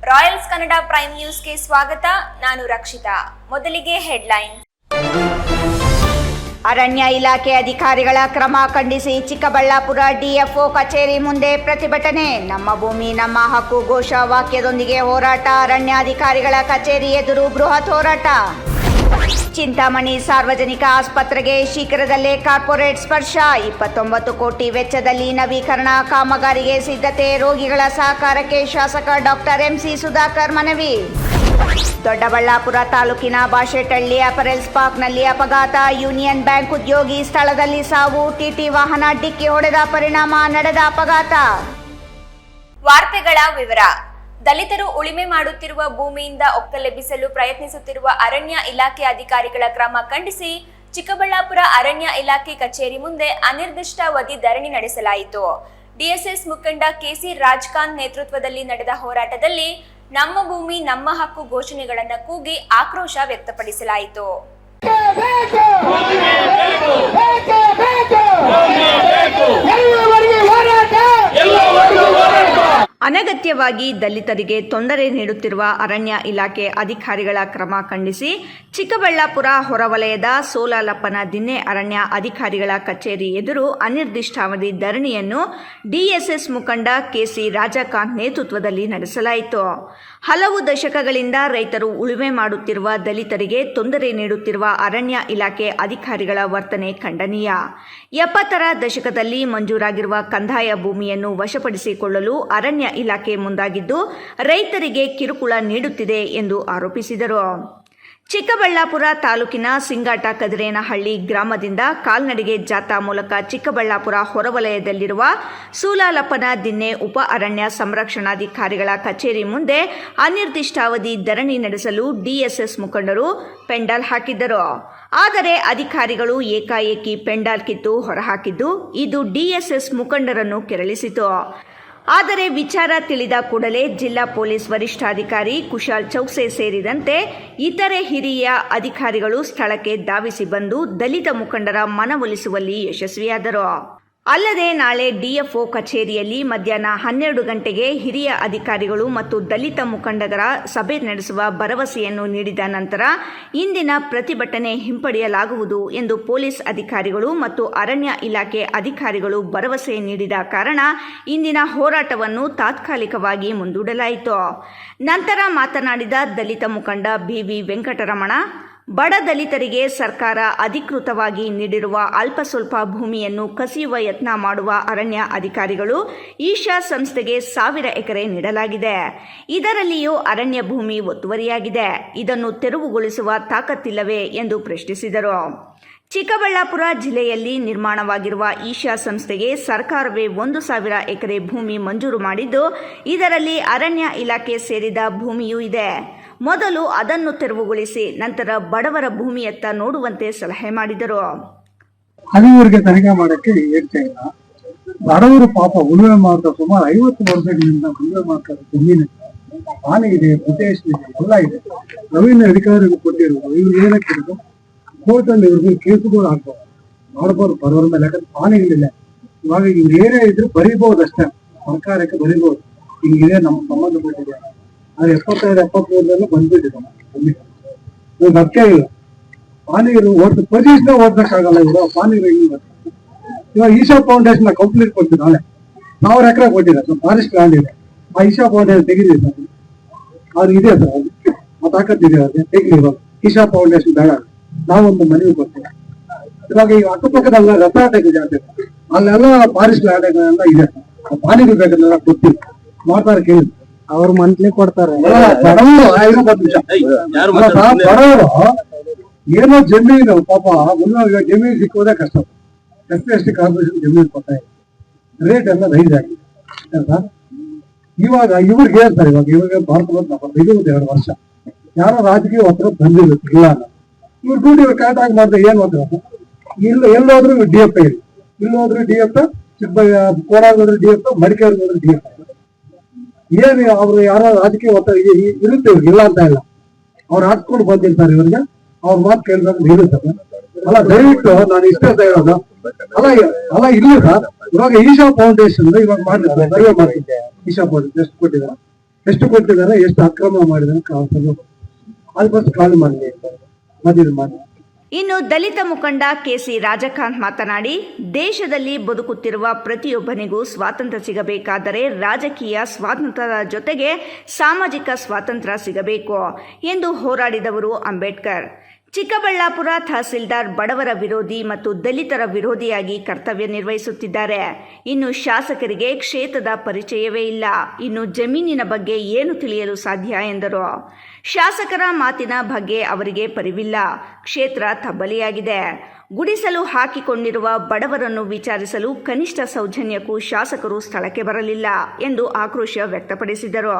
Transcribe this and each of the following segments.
Royals Kannada prime ನ್ಯೂಸ್ಗೆ ಸ್ವಾಗತ. ನಾನು ರಕ್ಷಿತಾ. ಮೊದಲಿಗೆ ಹೆಡ್ಲೈನ್. ಅರಣ್ಯ ಇಲಾಖೆ ಅಧಿಕಾರಿಗಳ ಕ್ರಮ ಖಂಡಿಸಿ ಚಿಕ್ಕಬಳ್ಳಾಪುರ ಡಿಎಫ್ಒ ಕಚೇರಿ ಮುಂದೆ ಪ್ರತಿಭಟನೆ. ನಮ್ಮ ಭೂಮಿ ನಮ್ಮ ಹಕ್ಕು ಘೋಷ ವಾಕ್ಯದೊಂದಿಗೆ ಹೋರಾಟ. ಅರಣ್ಯಾಧಿಕಾರಿಗಳ ಕಚೇರಿ ಎದುರು ಬೃಹತ್ ಹೋರಾಟ. ಚಿಂತಾಮಣಿ ಸಾರ್ವಜನಿಕ ಆಸ್ಪತ್ರೆಗೆ ಶೀಘ್ರದಲ್ಲೇ ಕಾರ್ಪೊರೇಟ್ ಸ್ಪರ್ಶ. 29 ಕೋಟಿ ವೆಚ್ಚದಲ್ಲಿ ನವೀಕರಣ ಕಾಮಗಾರಿಗೆ ಸಿದ್ಧತೆ. ರೋಗಿಗಳ ಸಹಕಾರಕ್ಕೆ ಶಾಸಕ ಡಾಕ್ಟರ್ ಎಂಸಿ ಸುಧಾಕರ್ ಮನವಿ. ದೊಡ್ಡಬಳ್ಳಾಪುರ ತಾಲೂಕಿನ ಬಾಶೆಟ್ಟಹಳ್ಳಿ ಅಪರೆಲ್ಸ್ ಪಾರ್ಕ್ನಲ್ಲಿ ಅಪಘಾತ. ಯೂನಿಯನ್ ಬ್ಯಾಂಕ್ ಉದ್ಯೋಗಿ ಸ್ಥಳದಲ್ಲಿ ಸಾವು. ಟಿಟಿ ವಾಹನ ಡಿಕ್ಕಿ ಹೊಡೆದ ಪರಿಣಾಮ ನಡೆದ ಅಪಘಾತ. ವಾರ್ತೆಗಳ ವಿವರ. ದಲಿತರು ಉಳಿಮೆ ಮಾಡುತ್ತಿರುವ ಭೂಮಿಯಿಂದ ಒಕ್ಕಲೆಬ್ಬಿಸಲು ಪ್ರಯತ್ನಿಸುತ್ತಿರುವ ಅರಣ್ಯ ಇಲಾಖೆ ಅಧಿಕಾರಿಗಳ ಕ್ರಮ ಖಂಡಿಸಿ ಚಿಕ್ಕಬಳ್ಳಾಪುರ ಅರಣ್ಯ ಇಲಾಖೆ ಕಚೇರಿ ಮುಂದೆ ಅನಿರ್ದಿಷ್ಟಾವಧಿ ಧರಣಿ ನಡೆಸಲಾಯಿತು. ಡಿಎಸ್ಎಸ್ ಮುಖಂಡ ಕೆಸಿ ರಾಜ್ಕಾಂತ್ ನೇತೃತ್ವದಲ್ಲಿ ನಡೆದ ಹೋರಾಟದಲ್ಲಿ ನಮ್ಮ ಭೂಮಿ ನಮ್ಮ ಹಕ್ಕು ಘೋಷಣೆಗಳನ್ನು ಕೂಗಿ ಆಕ್ರೋಶ ವ್ಯಕ್ತಪಡಿಸಲಾಯಿತು. ಅನಗತ್ಯವಾಗಿ ದಲಿತರಿಗೆ ತೊಂದರೆ ನೀಡುತ್ತಿರುವ ಅರಣ್ಯ ಇಲಾಖೆ ಅಧಿಕಾರಿಗಳ ಕ್ರಮ ಖಂಡಿಸಿ ಚಿಕ್ಕಬಳ್ಳಾಪುರ ಹೊರವಲಯದ ಸೋಲಾಲಪ್ಪನ ದಿನ್ನೆ ಅರಣ್ಯ ಅಧಿಕಾರಿಗಳ ಕಚೇರಿ ಎದುರು ಅನಿರ್ದಿಷ್ಟಾವಧಿ ಧರಣಿಯನ್ನು ಡಿಎಸ್ಎಸ್ ಮುಖಂಡ ಕೆಸಿ ರಾಜಕಾಂತ್ ನೇತೃತ್ವದಲ್ಲಿ ನಡೆಸಲಾಯಿತು. ಹಲವು ದಶಕಗಳಿಂದ ರೈತರು ಉಳುಮೆ ಮಾಡುತ್ತಿರುವ ದಲಿತರಿಗೆ ತೊಂದರೆ ನೀಡುತ್ತಿರುವ ಅರಣ್ಯ ಇಲಾಖೆ ಅಧಿಕಾರಿಗಳ ವರ್ತನೆ ಖಂಡನೀಯ. 70ರ ದಶಕದಲ್ಲಿ ಮಂಜೂರಾಗಿರುವ ಕಂದಾಯ ಭೂಮಿಯನ್ನು ವಶಪಡಿಸಿಕೊಳ್ಳಲು ಅರಣ್ಯ ಇಲಾಖೆ ಮುಂದಾಗಿದ್ದು ರೈತರಿಗೆ ಕಿರುಕುಳ ನೀಡುತ್ತಿದೆ ಎಂದು ಆರೋಪಿಸಿದರು. ಚಿಕ್ಕಬಳ್ಳಾಪುರ ತಾಲೂಕಿನ ಸಿಂಗಾಟ ಕದಿರೇನಹಳ್ಳಿ ಗ್ರಾಮದಿಂದ ಕಾಲ್ನಡಿಗೆ ಜಾಥಾ ಮೂಲಕ ಚಿಕ್ಕಬಳ್ಳಾಪುರ ಹೊರವಲಯದಲ್ಲಿರುವ ಸೂಲಾಲಪ್ಪನ ದಿನ್ನೆ ಉಪ ಅರಣ್ಯ ಸಂರಕ್ಷಣಾಧಿಕಾರಿಗಳ ಕಚೇರಿ ಮುಂದೆ ಅನಿರ್ದಿಷ್ಟಾವಧಿ ಧರಣಿ ನಡೆಸಲು ಡಿಎಸ್ಎಸ್ ಮುಖಂಡರು ಪೆಂಡಾಲ್ ಹಾಕಿದ್ದರು. ಆದರೆ ಅಧಿಕಾರಿಗಳು ಏಕಾಏಕಿ ಪೆಂಡಾಲ್ ಕಿತ್ತು ಹೊರಹಾಕಿದ್ದು ಇದು ಡಿಎಸ್ಎಸ್ ಮುಖಂಡರನ್ನು ಕೆರಳಿಸಿತು. ಆದರೆ ವಿಚಾರ ತಿಳಿದ ಕೂಡಲೇ ಜಿಲ್ಲಾ ಪೊಲೀಸ್ ವರಿಷ್ಠಾಧಿಕಾರಿ ಕುಶಾಲ್ ಚೌಕ್ಸೆ ಸೇರಿದಂತೆ ಇತರೆ ಹಿರಿಯ ಅಧಿಕಾರಿಗಳು ಸ್ಥಳಕ್ಕೆ ಧಾವಿಸಿ ಬಂದು ದಲಿತ ಮುಖಂಡರ ಮನವೊಲಿಸುವಲ್ಲಿ ಯಶಸ್ವಿಯಾದರು. ಅಲ್ಲದೆ ನಾಳೆ ಡಿಎಫ್ಒ ಕಚೇರಿಯಲ್ಲಿ ಮಧ್ಯಾಹ್ನ 12 ಗಂಟೆಗೆ ಹಿರಿಯ ಅಧಿಕಾರಿಗಳು ಮತ್ತು ದಲಿತ ಮುಖಂಡರ ಸಭೆ ನಡೆಸುವ ಭರವಸೆಯನ್ನು ನೀಡಿದ ನಂತರ ಇಂದಿನ ಪ್ರತಿಭಟನೆ ಹಿಂಪಡೆಯಲಾಗುವುದು ಎಂದು ಪೊಲೀಸ್ ಅಧಿಕಾರಿಗಳು ಮತ್ತು ಅರಣ್ಯ ಇಲಾಖೆ ಅಧಿಕಾರಿಗಳು ಭರವಸೆ ನೀಡಿದ ಕಾರಣ ಇಂದಿನ ಹೋರಾಟವನ್ನು ತಾತ್ಕಾಲಿಕವಾಗಿ ಮುಂದೂಡಲಾಯಿತು. ನಂತರ ಮಾತನಾಡಿದ ದಲಿತ ಮುಖಂಡ ಬಿವಿ ವೆಂಕಟರಮಣ, ಬಡ ದಲಿತರಿಗೆ ಸರ್ಕಾರ ಅಧಿಕೃತವಾಗಿ ನೀಡಿರುವ ಅಲ್ಪ ಸ್ವಲ್ಪ ಭೂಮಿಯನ್ನು ಕಸಿಯುವ ಯತ್ನ ಮಾಡುವ ಅರಣ್ಯ ಅಧಿಕಾರಿಗಳು ಈಶಾ ಸಂಸ್ಥೆಗೆ 1000 ಎಕರೆ ನೀಡಲಾಗಿದೆ. ಇದರಲ್ಲಿಯೂ ಅರಣ್ಯ ಭೂಮಿ ಒತ್ತುವರಿಯಾಗಿದೆ. ಇದನ್ನು ತೆರವುಗೊಳಿಸುವ ತಾಕತ್ತಿಲ್ಲವೇ ಎಂದು ಪ್ರಶ್ನಿಸಿದರು. ಚಿಕ್ಕಬಳ್ಳಾಪುರ ಜಿಲ್ಲೆಯಲ್ಲಿ ನಿರ್ಮಾಣವಾಗಿರುವ ಈಶಾ ಸಂಸ್ಥೆಗೆ ಸರ್ಕಾರವೇ 1000 ಎಕರೆ ಭೂಮಿ ಮಂಜೂರು ಮಾಡಿದ್ದು ಇದರಲ್ಲಿ ಅರಣ್ಯ ಇಲಾಖೆ ಸೇರಿದ ಭೂಮಿಯೂ ಇದೆ. ಮೊದಲು ಅದನ್ನು ತೆರವುಗೊಳಿಸಿ ನಂತರ ಬಡವರ ಭೂಮಿಯತ್ತ ನೋಡುವಂತೆ ಸಲಹೆ ಮಾಡಿದರು. ಹದಿವರಿಗೆ ತನಿಖೆ ಮಾಡಕ್ಕೆ ಹೇಳ್ತಾ ಇಲ್ಲ. ಬಡವರು ಪಾಪ ಉಳುಮೆ ಮಾಡ್ತಾ ಸುಮಾರು 50 ವರ್ಷಗಳಿಂದ ಉಳುಮೆ ಮಾಡ್ತಾರೆ. ಜಮೀನು ಹಾನಿ ಇದೆ, ಉದ್ದೇಶ ಇದೆ, ಎಲ್ಲ ಇದೆ. ನವೀನ ಅಧಿಕಾರಿಗಳು ಕೊಟ್ಟಿರುವುದು ಇವ್ರು ಏನಕ್ಕೆ ಕೋರ್ಟಲ್ಲಿ ಇವ್ರಿಗೆ ಕೇಸುಗಳು ಹಾಕ್ಬೋದು, ಮಾಡಬಾರ್ದು ಬಡವರ ಮೇಲೆ. ಯಾಕಂದ್ರೆ ಹಾನಿಗಳಿಲ್ಲ. ಇವಾಗ ಇವ್ರು ಏನೇ ಇದ್ರು ಬರೀಬಹುದು ಅಷ್ಟೇ, ಸರ್ಕಾರಕ್ಕೆ ಬರೀಬಹುದು. ಹಿಂಗಿದೆ ನಮ್ಮ ಸಂಬಂಧಪಟ್ಟಿದೆ. ಅದು 72-73 ಬಂದ್ಬಿಟ್ಟಿದೆ. ನಮ್ಗೆ ಅರ್ಥ ಇಲ್ಲ. ಪಾನಿಗಳು ಪೊಲೀಸ್ನ ಓಡ್ಬೇಕಾಗಲ್ಲ. ಇವರು ಪಾನಿಗಳು ಇವಾಗ ಈಶಾ ಫೌಂಡೇಶನ್ ಕಂಪ್ಲೀಟ್ ಕೊಡ್ತೀವಿ. ನಾಳೆ 1000 ಎಕರೆ ಕೊಟ್ಟಿದ್ದಾರೆ. ಫಾರೆಸ್ಟ್ ಲ್ಯಾಂಡ್ ಇದೆ. ಆ ಈಶಾ ಫೌಂಡೇಶನ್ ತೆಗಿದಿದೆ ಸರ್. ಅವ್ರಿಗೆ ಇದೆ ಸರ್, ಆ ತಾಕತ್ತಿದೆ ಅವ್ರಿಗೆ. ತೆಗಿಲಿ ಇವಾಗ ಈಶಾ ಫೌಂಡೇಶನ್ ಬೇಡ. ನಾವೊಂದು ಮನವಿ ಕೊಡ್ತೀವಿ. ಇವಾಗ ಈಗ ಅಕ್ಕಪಕ್ಕದಲ್ಲ ರಥಾಟಕ ಜಾತಿ ಅಲ್ಲೆಲ್ಲ ಫಾರೆಸ್ಟ್ ಲ್ಯಾಂಡ್ ಇದೆ. ಪಾನಿಗಳು ಬೇಕಂದ್ರೆ ಗೊತ್ತಿಲ್ಲ. ಮಾತಾಡ ಕೇಳಿ ಅವ್ರು ಮಂತ್ಲಿ ಕೊಡ್ತಾರೆ. ಬಡವರು ಏನೋ ಜಮೀನು ಪಾಪ ಜಮೀನು ಸಿಕ್ಕೋದೇ ಕಷ್ಟ. ಎಸ್.ಟಿ. ಕಾರ್ಪೊರೇಷನ್ ಜಮೀನು ಕೊಡ್ತಾ ಇದೆ. ರೇಟ್ ಎಲ್ಲ ರೈಸ್ ಆಗಿದೆ. ಇವಾಗ ಇವ್ರಿಗೆ ಹೇಳ್ತಾರೆ. ಇವಾಗ ಭಾರತ 2 ವರ್ಷ ಯಾರೋ ರಾಜಕೀಯ ಒತ್ತಡ ಬಂದಿರುತ್ತೆ. ಇಲ್ಲ ಇವ್ರು ದುಡ್ಡು ಇವ್ರು ಕರೆಕ್ಟಾಗಿ ಮಾಡಿದ್ರೆ ಏನ್ ಮಾಡ್ತಾರೆ. ಎಲ್ಲೋದ್ರು ಡಿಎಫ್ ಇದೆ, ಇಲ್ಲೋದ್ರು ಡಿಎಫ್, ಕೋಲಾಗೋದ್ರು ಡಿಎಫ್, ಮಡಿಕೇರಿ ಹೋದ್ರು ಡಿಎಫ್. ಏನು ಅವ್ರು ಯಾರೋ ರಾಜಕೀಯ ಒತ್ತಡ ಇರುತ್ತೆ ಇವ್ರಿಗೆ, ಇಲ್ಲ ಅಂತ ಇಲ್ಲ. ಅವ್ರು ಹಾಕ್ಕೊಂಡು ಬಂದಿರ್ತಾರೆ. ಇವ್ರಿಗೆ ಅವ್ರ ಮಾತು ಕೇಳ್ಬೇಕು ಇರುತ್ತೆ. ಅಲ್ಲ ದಯವಿಟ್ಟು ನಾನು ಇಷ್ಟ ಹೇಳೋದು ಅಲ್ಲ ಇಲ್ಲ. ಇವಾಗ ಈಶಾ ಫೌಂಡೇಶನ್ ಇವಾಗ ಮಾಡಿದ್ದಾರೆ, ಸರ್ವೆ ಮಾಡಿದ್ದೆ. ಈಶಾ ಫೌಂಡೇಶನ್ ಎಷ್ಟು ಕೊಟ್ಟಿದ್ದಾರೆ? ಎಷ್ಟು ಕೊಟ್ಟಿದ್ದಾರೆ, ಎಷ್ಟು ಅಕ್ರಮ ಮಾಡಿದಾರೆ ಕಾಲ್ಸಲು, ಅದಕ್ಕೋಸ್ಕರ ಕಾಲ್ ಮಾಡಲಿ ಮದುವೆ ಮಾಡಿ. ಇನ್ನು ದಲಿತ ಮುಖಂಡ ಕೆಸಿ ರಾಜಕಾಂತ್ ಮಾತನಾಡಿ, ದೇಶದಲ್ಲಿ ಬದುಕುತ್ತಿರುವ ಪ್ರತಿಯೊಬ್ಬನಿಗೂ ಸ್ವಾತಂತ್ರ್ಯ ಸಿಗಬೇಕಾದರೆ ರಾಜಕೀಯ ಸ್ವಾತಂತ್ರ್ಯದ ಜೊತೆಗೆ ಸಾಮಾಜಿಕ ಸ್ವಾತಂತ್ರ್ಯ ಸಿಗಬೇಕು ಎಂದು ಹೋರಾಡಿದವರು ಅಂಬೇಡ್ಕರ್. ಚಿಕ್ಕಬಳ್ಳಾಪುರ ತಹಸೀಲ್ದಾರ್ ಬಡವರ ವಿರೋಧಿ ಮತ್ತು ದಲಿತರ ವಿರೋಧಿಯಾಗಿ ಕರ್ತವ್ಯ ನಿರ್ವಹಿಸುತ್ತಿದ್ದಾರೆ. ಇನ್ನು ಶಾಸಕರಿಗೆ ಕ್ಷೇತ್ರದ ಪರಿಚಯವೇ ಇಲ್ಲ, ಇನ್ನು ಜಮೀನಿನ ಬಗ್ಗೆ ಏನು ತಿಳಿಯಲು ಸಾಧ್ಯ ಎಂದರು. ಶಾಸಕರ ಮಾತಿನ ಬಗ್ಗೆ ಅವರಿಗೆ ಪರಿವಿಲ್ಲ, ಕ್ಷೇತ್ರ ತಬ್ಬಲಿಯಾಗಿದೆ. ಗುಡಿಸಲು ಹಾಕಿಕೊಂಡಿರುವ ಬಡವರನ್ನು ವಿಚಾರಿಸಲು ಕನಿಷ್ಠ ಸೌಜನ್ಯಕ್ಕೂ ಶಾಸಕರು ಸ್ಥಳಕ್ಕೆ ಬರಲಿಲ್ಲ ಎಂದು ಆಕ್ರೋಶ ವ್ಯಕ್ತಪಡಿಸಿದರು.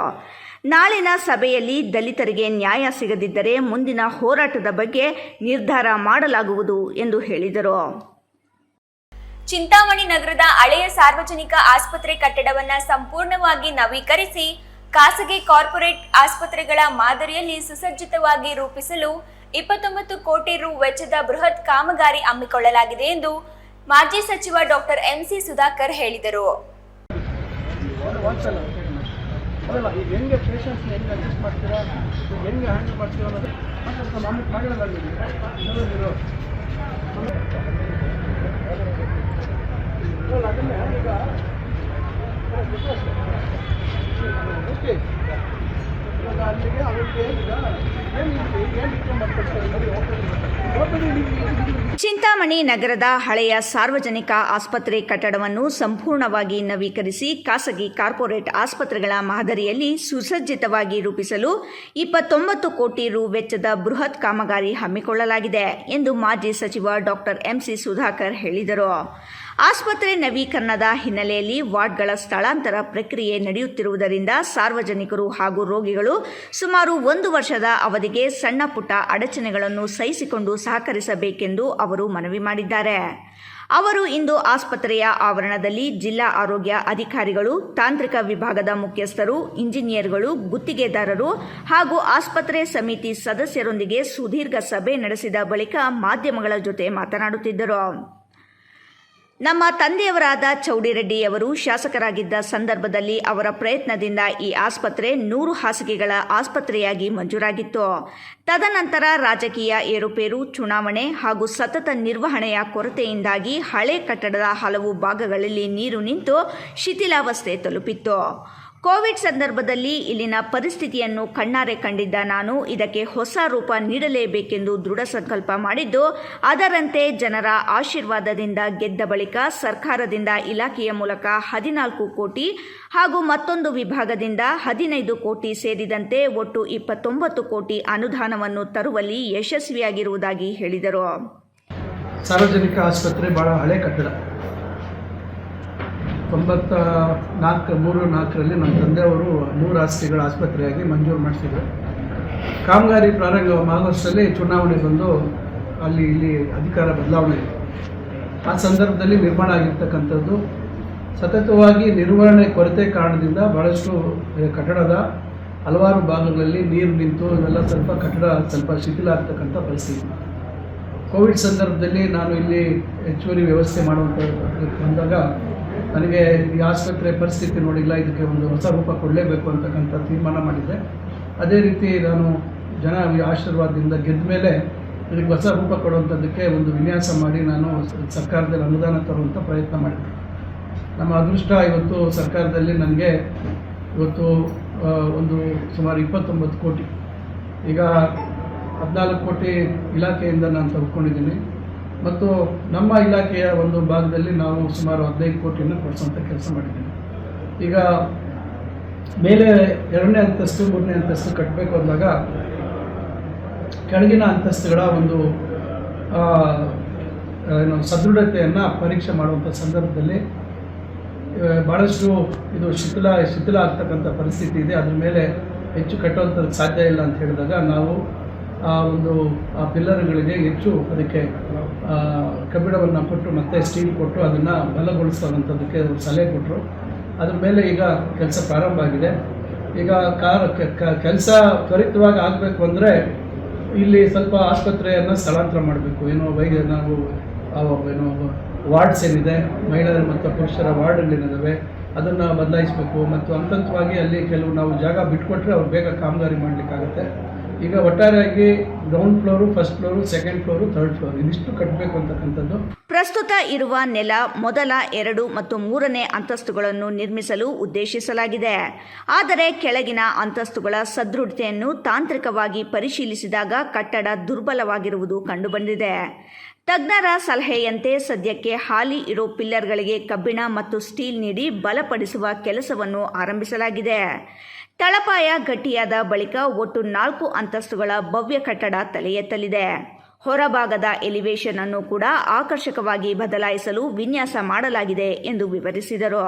ನಾಳಿನ ಸಭೆಯಲ್ಲಿ ದಲಿತರಿಗೆ ನ್ಯಾಯ ಸಿಗದಿದ್ದರೆ ಮುಂದಿನ ಹೋರಾಟದ ಬಗ್ಗೆ ನಿರ್ಧಾರ ಮಾಡಲಾಗುವುದು ಎಂದು ಹೇಳಿದರು. ಚಿಂತಾಮಣಿ ನಗರದ ಹಳೆಯ ಸಾರ್ವಜನಿಕ ಆಸ್ಪತ್ರೆ ಕಟ್ಟಡವನ್ನು ಸಂಪೂರ್ಣವಾಗಿ ನವೀಕರಿಸಿ ಖಾಸಗಿ ಕಾರ್ಪೊರೇಟ್ ಆಸ್ಪತ್ರೆಗಳ ಮಾದರಿಯಲ್ಲಿ ಸುಸಜ್ಜಿತವಾಗಿ ರೂಪಿಸಲು 29 ಕೋಟಿ ರು ವೆಚ್ಚದ ಬೃಹತ್ ಕಾಮಗಾರಿ ಹಮ್ಮಿಕೊಳ್ಳಲಾಗಿದೆ ಎಂದು ಮಾಜಿ ಸಚಿವ ಡಾಕ್ಟರ್ ಎಂಸಿ ಸುಧಾಕರ್ ಹೇಳಿದರು. ಹೆಂಗೆ ಪೇಷಂಟ್ಸ್ನ ಹೆಂಗೆ ಅಡ್ಜಸ್ಟ್ ಮಾಡ್ತೀರಾ, ಹೆಂಗೆ ಹ್ಯಾಂಡಲ್ ಮಾಡ್ತೀರಾ ಅನ್ನೋದು ನಮಗೆ ಮಾಡಲ್ಲ. ಅದನ್ನೇ ಈಗ ಅಲ್ಲಿಗೆ ಅವರಿಗೆ ಈಗ ಚಿಂತಾಮಣಿ ನಗರದ ಹಳೆಯ ಸಾರ್ವಜನಿಕ ಆಸ್ಪತ್ರೆ ಕಟ್ಟಡವನ್ನು ಸಂಪೂರ್ಣವಾಗಿ ನವೀಕರಿಸಿ ಖಾಸಗಿ ಕಾರ್ಪೊರೇಟ್ ಆಸ್ಪತ್ರೆಗಳ ಮಾದರಿಯಲ್ಲಿ ಸುಸಜ್ಜಿತವಾಗಿ ರೂಪಿಸಲು 29 ಕೋಟಿ ರು ವೆಚ್ಚದ ಬೃಹತ್ ಕಾಮಗಾರಿ ಹಮ್ಮಿಕೊಳ್ಳಲಾಗಿದೆ ಎಂದು ಮಾಜಿ ಸಚಿವ ಡಾಕ್ಟರ್ ಎಂಸಿ ಸುಧಾಕರ್ ಹೇಳಿದರು. ಆಸ್ಪತ್ರೆ ನವೀಕರಣದ ಹಿನ್ನೆಲೆಯಲ್ಲಿ ವಾರ್ಡ್ಗಳ ಸ್ಥಳಾಂತರ ಪ್ರಕ್ರಿಯೆ ನಡೆಯುತ್ತಿರುವುದರಿಂದ ಸಾರ್ವಜನಿಕರು ಹಾಗೂ ರೋಗಿಗಳು ಸುಮಾರು 1 ವರ್ಷದ ಅವಧಿಗೆ ಸಣ್ಣ ಪುಟ್ಟ ಅಡಚಣೆಗಳನ್ನು ಸಹಿಸಿಕೊಂಡು ಸಹಕರಿಸಬೇಕೆಂದು ಅವರು ಮನವಿ ಮಾಡಿದ್ದಾರೆ. ಅವರು ಇಂದು ಆಸ್ಪತ್ರೆಯ ಆವರಣದಲ್ಲಿ ಜಿಲ್ಲಾ ಆರೋಗ್ಯ ಅಧಿಕಾರಿಗಳು, ತಾಂತ್ರಿಕ ವಿಭಾಗದ ಮುಖ್ಯಸ್ಥರು, ಇಂಜಿನಿಯರ್ಗಳು, ಗುತ್ತಿಗೆದಾರರು ಹಾಗೂ ಆಸ್ಪತ್ರೆ ಸಮಿತಿ ಸದಸ್ಯರೊಂದಿಗೆ ಸುದೀರ್ಘ ಸಭೆ ನಡೆಸಿದ ಬಳಿಕ ಮಾಧ್ಯಮಗಳ ಜೊತೆ ಮಾತನಾಡುತ್ತಿದ್ದರು. ನಮ್ಮ ತಂದೆಯವರಾದ ಚೌಡಿರೆಡ್ಡಿಯವರು ಶಾಸಕರಾಗಿದ್ದ ಸಂದರ್ಭದಲ್ಲಿ ಅವರ ಪ್ರಯತ್ನದಿಂದ ಈ ಆಸ್ಪತ್ರೆ 100 ಹಾಸಿಗೆಗಳ ಆಸ್ಪತ್ರೆಯಾಗಿ ಮಂಜೂರಾಗಿತ್ತು. ತದನಂತರ ರಾಜಕೀಯ ಏರುಪೇರು, ಚುನಾವಣೆ ಹಾಗೂ ಸತತ ನಿರ್ವಹಣೆಯ ಕೊರತೆಯಿಂದಾಗಿ ಹಳೆ ಕಟ್ಟಡದ ಹಲವು ಭಾಗಗಳಲ್ಲಿ ನೀರು ನಿಂತು ಶಿಥಿಲಾವಸ್ಥೆ ತಲುಪಿತ್ತು. ಕೋವಿಡ್ ಸಂದರ್ಭದಲ್ಲಿ ಇಲ್ಲಿನ ಪರಿಸ್ಥಿತಿಯನ್ನು ಕಣ್ಣಾರೆ ಕಂಡಿದ್ದ ನಾನು ಇದಕ್ಕೆ ಹೊಸ ರೂಪ ನೀಡಲೇಬೇಕೆಂದು ದೃಢ ಸಂಕಲ್ಪ ಮಾಡಿದ್ದು, ಅದರಂತೆ ಜನರ ಆಶೀರ್ವಾದದಿಂದ ಗೆದ್ದ ಬಳಿಕ ಸರ್ಕಾರದಿಂದ ಇಲಾಖೆಯ ಮೂಲಕ 14 ಕೋಟಿ ಹಾಗೂ ಮತ್ತೊಂದು ವಿಭಾಗದಿಂದ 15 ಕೋಟಿ ಸೇರಿದಂತೆ ಒಟ್ಟು 29 ಕೋಟಿ ಅನುದಾನವನ್ನು ತರುವಲ್ಲಿ ಯಶಸ್ವಿಯಾಗಿರುವುದಾಗಿ ಹೇಳಿದರು. ಸಾರ್ವಜನಿಕ ಆಸ್ಪತ್ರೆ ಬಹಳ ಹಳೆ ಕಟ್ಟಡ. 94ರಲ್ಲಿ ನಮ್ಮ ತಂದೆಯವರು 100 ಹಾಸಿಗೆಗಳ ಆಸ್ಪತ್ರೆಯಾಗಿ ಮಂಜೂರು ಮಾಡಿಸಿದರು. ಕಾಮಗಾರಿ ಪ್ರಾರಂಭವಾಗುವಷ್ಟರಲ್ಲಿ ಚುನಾವಣೆ ಬಂದು ಅಲ್ಲಿ ಇಲ್ಲಿ ಅಧಿಕಾರ ಬದಲಾವಣೆ ಇತ್ತು. ಆ ಸಂದರ್ಭದಲ್ಲಿ ನಿರ್ಮಾಣ ಆಗಿರ್ತಕ್ಕಂಥದ್ದು ಸತತವಾಗಿ ನಿರ್ವಹಣೆ ಕೊರತೆ ಕಾರಣದಿಂದ ಭಾಳಷ್ಟು ಕಟ್ಟಡದ ಹಲವಾರು ಭಾಗಗಳಲ್ಲಿ ನೀರು ನಿಂತು ಇವೆಲ್ಲ ಕಟ್ಟಡ ಶಿಥಿಲ ಆಗ್ತಕ್ಕಂಥ ಪರಿಸ್ಥಿತಿ. ಕೋವಿಡ್ ಸಂದರ್ಭದಲ್ಲಿ ನಾನು ಇಲ್ಲಿ ಹೆಚ್ಚುವರಿ ವ್ಯವಸ್ಥೆ ಮಾಡುವಂಥ ಬಂದಾಗ ನನಗೆ ಈ ಆಸ್ಪತ್ರೆ ಪರಿಸ್ಥಿತಿ ನೋಡಿಲ್ಲ, ಇದಕ್ಕೆ ಒಂದು ಹೊಸ ರೂಪ ಕೊಡಲೇಬೇಕು ಅಂತಕ್ಕಂಥ ತೀರ್ಮಾನ ಮಾಡಿದ್ದೆ. ಅದೇ ರೀತಿ ನಾನು ಜನ ಆಶೀರ್ವಾದದಿಂದ ಗೆದ್ದ ಮೇಲೆ ಇದಕ್ಕೆ ಹೊಸ ರೂಪ ಕೊಡುವಂಥದ್ದಕ್ಕೆ ಒಂದು ವಿನ್ಯಾಸ ಮಾಡಿ ನಾನು ಸರ್ಕಾರದಲ್ಲಿ ಅನುದಾನ ತರುವಂಥ ಪ್ರಯತ್ನ ಮಾಡಿದ್ದೆ. ನಮ್ಮ ಅದೃಷ್ಟ ಇವತ್ತು ಸರ್ಕಾರದಲ್ಲಿ ನನಗೆ ಇವತ್ತು ಒಂದು ಸುಮಾರು 29 ಕೋಟಿ, ಈಗ 14 ಕೋಟಿ ಇಲಾಖೆಯಿಂದ ನಾನು ತೆಗೆದುಕೊಂಡಿದ್ದೀನಿ ಮತ್ತು ನಮ್ಮ ಇಲಾಖೆಯ ಒಂದು ಭಾಗದಲ್ಲಿ ನಾವು ಸುಮಾರು 15 ಕೋಟಿಯನ್ನು ಕೊಡಿಸುವಂಥ ಕೆಲಸ ಮಾಡಿದ್ದೀವಿ. ಈಗ ಮೇಲೆ 2ನೇ ಅಂತಸ್ತು 3ನೇ ಅಂತಸ್ತು ಕಟ್ಟಬೇಕು ಅಂದಾಗ ಕೆಳಗಿನ ಅಂತಸ್ತುಗಳ ಒಂದು ಸದೃಢತೆಯನ್ನು ಪರೀಕ್ಷೆ ಮಾಡುವಂಥ ಸಂದರ್ಭದಲ್ಲಿ ಭಾಳಷ್ಟು ಇದು ಶಿಥಿಲ ಆಗ್ತಕ್ಕಂಥ ಪರಿಸ್ಥಿತಿ ಇದೆ, ಅದ್ರ ಮೇಲೆ ಹೆಚ್ಚು ಕಟ್ಟುವಂಥದ್ದು ಸಾಧ್ಯ ಇಲ್ಲ ಅಂತ ಹೇಳಿದಾಗ ನಾವು ಆ ಪಿಲ್ಲರ್ಗಳಿಗೆ ಹೆಚ್ಚು ಅದಕ್ಕೆ ಕಬ್ಬಿಣವನ್ನು ಕೊಟ್ಟು ಮತ್ತು ಸ್ಟೀಲ್ ಕೊಟ್ಟು ಅದನ್ನು ಬಲಗೊಳಿಸುವಂಥದ್ದಕ್ಕೆ ಸಲಹೆ ಕೊಟ್ಟರು. ಅದ್ರ ಮೇಲೆ ಈಗ ಕೆಲಸ ಪ್ರಾರಂಭ ಆಗಿದೆ. ಈಗ ಕೆಲಸ ತ್ವರಿತವಾಗಿ ಆಗಬೇಕು ಅಂದರೆ ಇಲ್ಲಿ ಸ್ವಲ್ಪ ಆಸ್ಪತ್ರೆಯನ್ನು ಸ್ಥಳಾಂತರ ಮಾಡಬೇಕು. ನಾವು ವಾರ್ಡ್ಸ್ ಏನಿದೆ, ಮಹಿಳೆಯರ ಮತ್ತು ಪುರುಷರ ವಾರ್ಡ್ಗಳೇನಿದ್ದಾವೆ, ಅದನ್ನು ಬದಲಾಯಿಸಬೇಕು ಮತ್ತು ಹಂತವಾಗಿ ಅಲ್ಲಿ ಕೆಲವು ನಾವು ಜಾಗ ಬಿಟ್ಕೊಟ್ರೆ ಅವ್ರು ಬೇಗ ಕಾಮಗಾರಿ ಮಾಡಲಿಕ್ಕಾಗುತ್ತೆ. ಈಗ ಒಟ್ಟಾರೆಯಾಗಿ ground floor, first floor, second floor, third floor ಇದಿಷ್ಟು ಕಟ್ಟಬೇಕು ಅಂತಕ್ಕಂಥದ್ದು. ಪ್ರಸ್ತುತ ಇರುವ ನೆಲ ಮೊದಲ 2 ಮತ್ತು 3ನೇ ಅಂತಸ್ತುಗಳನ್ನು ನಿರ್ಮಿಸಲು ಉದ್ದೇಶಿಸಲಾಗಿದೆ. ಆದರೆ ಕೆಳಗಿನ ಅಂತಸ್ತುಗಳ ಸದೃಢತೆಯನ್ನು ತಾಂತ್ರಿಕವಾಗಿ ಪರಿಶೀಲಿಸಿದಾಗ ಕಟ್ಟಡ ದುರ್ಬಲವಾಗಿರುವುದು ಕಂಡುಬಂದಿದೆ. ತಜ್ಞರ ಸಲಹೆಯಂತೆ ಸದ್ಯಕ್ಕೆ ಹಾಲಿ ಇರೋ ಪಿಲ್ಲರ್ಗಳಿಗೆ ಕಬ್ಬಿಣ ಮತ್ತು ಸ್ಟೀಲ್ ನೀಡಿ ಬಲಪಡಿಸುವ ಕೆಲಸವನ್ನು ಆರಂಭಿಸಲಾಗಿದೆ. ತಳಪಾಯ ಗಟ್ಟಿಯಾದ ಬಳಿಕ ಒಟ್ಟು 4 ಅಂತಸ್ತುಗಳ ಭವ್ಯ ಕಟ್ಟಡ ತಲೆ ಎತ್ತಲಿದೆ. ಹೊರಭಾಗದ ಎಲಿವೇಶನ್ ಅನ್ನು ಕೂಡ ಆಕರ್ಷಕವಾಗಿ ಬದಲಾಯಿಸಲು ವಿನ್ಯಾಸ ಮಾಡಲಾಗಿದೆ ಎಂದು ವಿವರಿಸಿದರು.